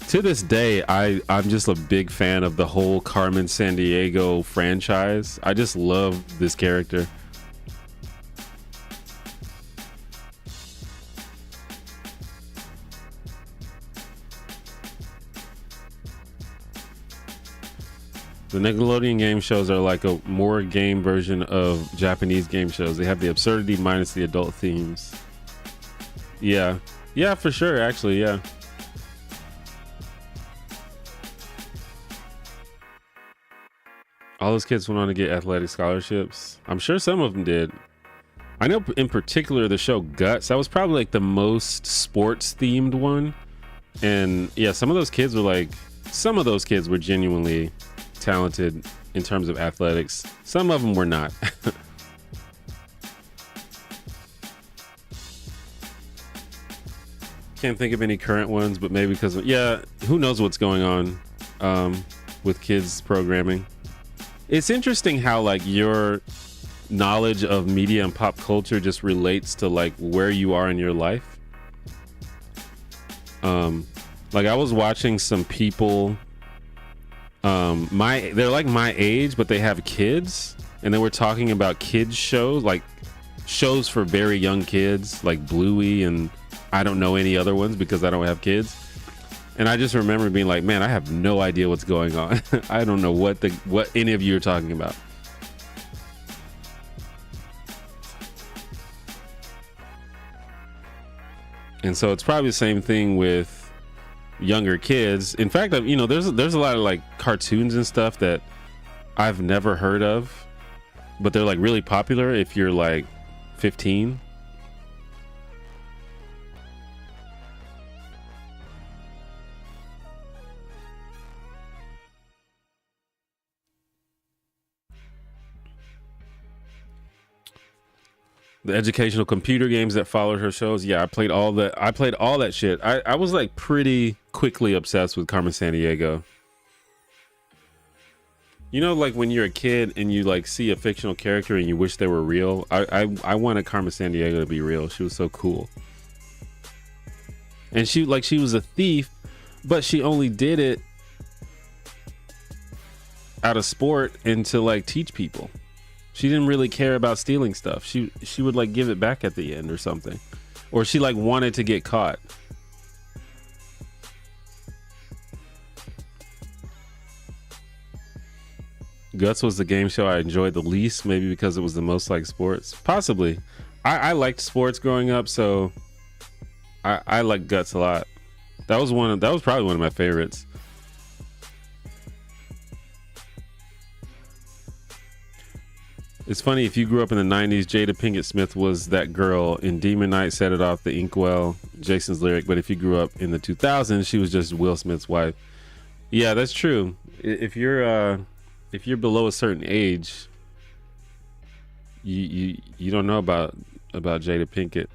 S1: To this day, I'm just a big fan of the whole Carmen Sandiego franchise. I just love this character. The Nickelodeon game shows are like a more game version of Japanese game shows. They have the absurdity minus the adult themes. Yeah. Yeah, for sure, actually, yeah. All those kids went on to get athletic scholarships. I'm sure some of them did. I know in particular the show Guts, that was probably like the most sports themed one. And yeah, some of those kids were genuinely talented in terms of athletics. Some of them were not. Can't think of any current ones, but maybe because, yeah, who knows what's going on with kids programming. It's interesting how like your knowledge of media and pop culture just relates to like where you are in your life. Like I was watching some people, they're like my age, but they have kids, and they were talking about kids shows, like shows for very young kids, like Bluey, and I don't know any other ones because I don't have kids. And I just remember being like, man, I have no idea what's going on. I don't know what any of you are talking about. And so it's probably the same thing with younger kids. In fact, you know, there's a lot of like cartoons and stuff that I've never heard of, but they're like really popular if you're like 15. The educational computer games that followed her shows. Yeah, I played all that shit. I was like pretty quickly obsessed with Carmen Sandiego. You know, like when you're a kid and you like see a fictional character and you wish they were real. I wanted Carmen Sandiego to be real. She was so cool. And she was a thief, but she only did it out of sport and to like teach people. She didn't really care about stealing stuff. She would like give it back at the end or something, or she like wanted to get caught. Guts was the game show I enjoyed the least, maybe because it was the most like sports. Possibly. I liked sports growing up, so I like Guts a lot. That was probably one of my favorites. It's funny, if you grew up in the 90s, Jada Pinkett Smith was that girl in Demon Knight, Set It Off, The Inkwell, Jason's Lyric. But if you grew up in the 2000s, she was just Will Smith's wife. Yeah, that's true. If you're below a certain age, you don't know about Jada Pinkett.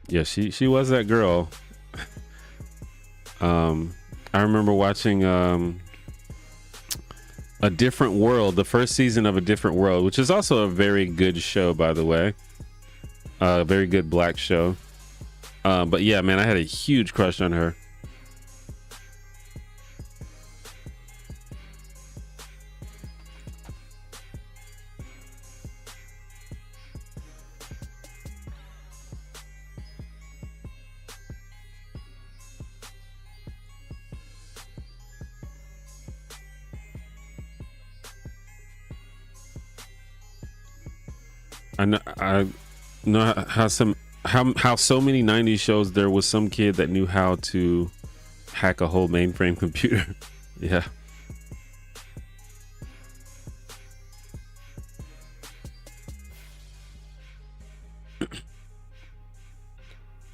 S1: Yeah, she was that girl. I remember watching A Different World, the first season of A Different World, which is also a very good show, by the way. A very good black show. But yeah, man, I had a huge crush on her. I know how so many 90s shows there was some kid that knew how to hack a whole mainframe computer. Yeah.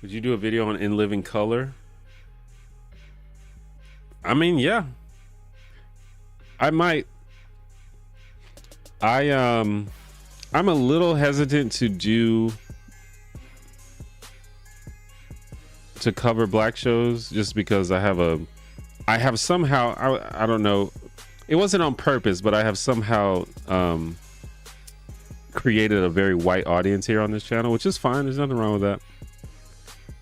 S1: Would you do a video on In Living Color? I mean, yeah. I might. I'm a little hesitant to cover black shows just because I have somehow, I don't know, it wasn't on purpose, but I have somehow created a very white audience here on this channel, which is fine. There's nothing wrong with that.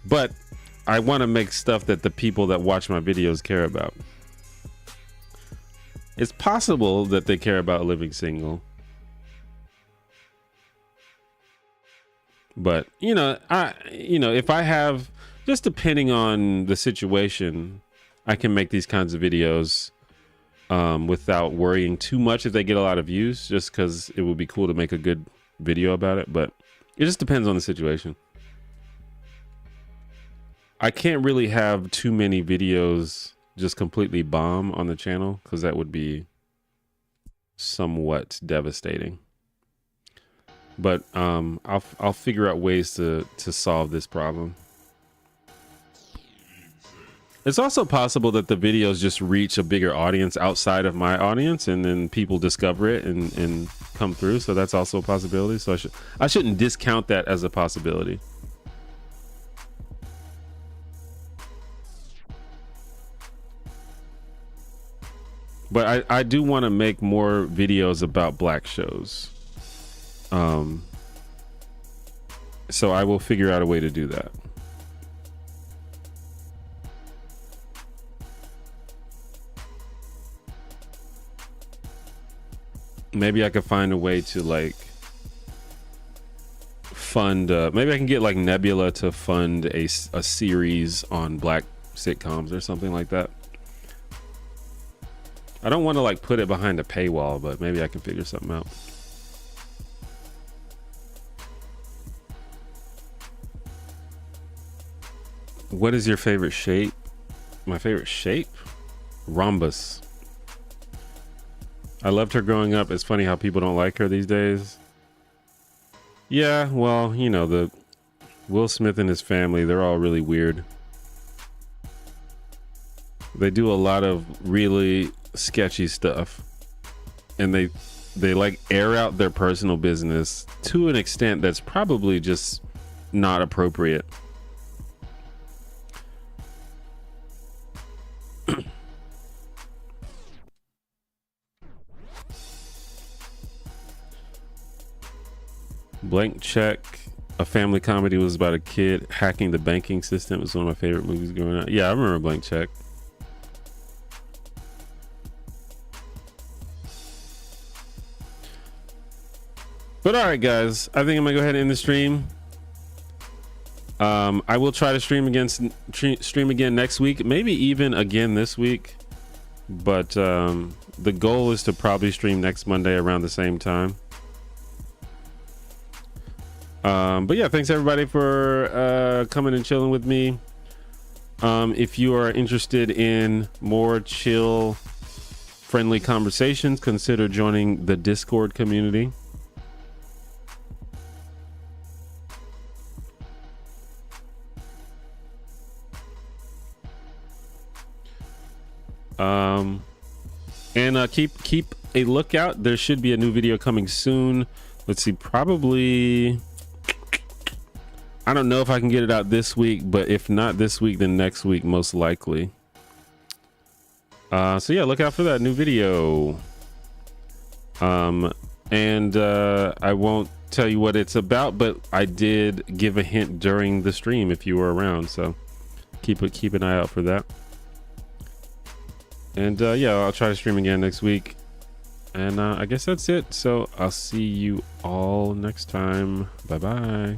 S1: But I want to make stuff that the people that watch my videos care about. It's possible that they care about living single. But, if I have, just depending on the situation, I can make these kinds of videos without worrying too much if they get a lot of views, just because it would be cool to make a good video about it. But it just depends on the situation. I can't really have too many videos just completely bomb on the channel, because that would be somewhat devastating. But I'll figure out ways to solve this problem. It's also possible that the videos just reach a bigger audience outside of my audience, and then people discover it and come through. So that's also a possibility. So I shouldn't discount that as a possibility. But I do want to make more videos about black shows. So I will figure out a way to do that. Maybe I could find a way to like fund, maybe I can get like Nebula to fund a series on black sitcoms or something like that. I don't want to like put it behind a paywall, but maybe I can figure something out. What is your favorite shape? My favorite shape? Rhombus. I loved her growing up. It's funny how people don't like her these days. Yeah, well, the Will Smith and his family, they're all really weird. They do a lot of really sketchy stuff. And they like air out their personal business to an extent that's probably just not appropriate. Blank check a family comedy was about a kid hacking the banking system. It was one of my favorite movies growing up. Yeah, I remember Blank Check. But all right, guys, I think I'm gonna go ahead and end the stream. I will try to stream again next week, maybe even again this week. But the goal is to probably stream next Monday around the same time. But yeah, thanks everybody for coming and chilling with me. If you are interested in more chill, friendly conversations, consider joining the Discord community. And keep a lookout. There should be a new video coming soon. Let's see, probably, I don't know if I can get it out this week, but if not this week, then next week most likely. So yeah, look out for that new video. And I won't tell you what it's about, but I did give a hint during the stream if you were around, so keep an eye out for that. And yeah, I'll try to stream again next week. And I guess that's it. So I'll see you all next time. Bye bye.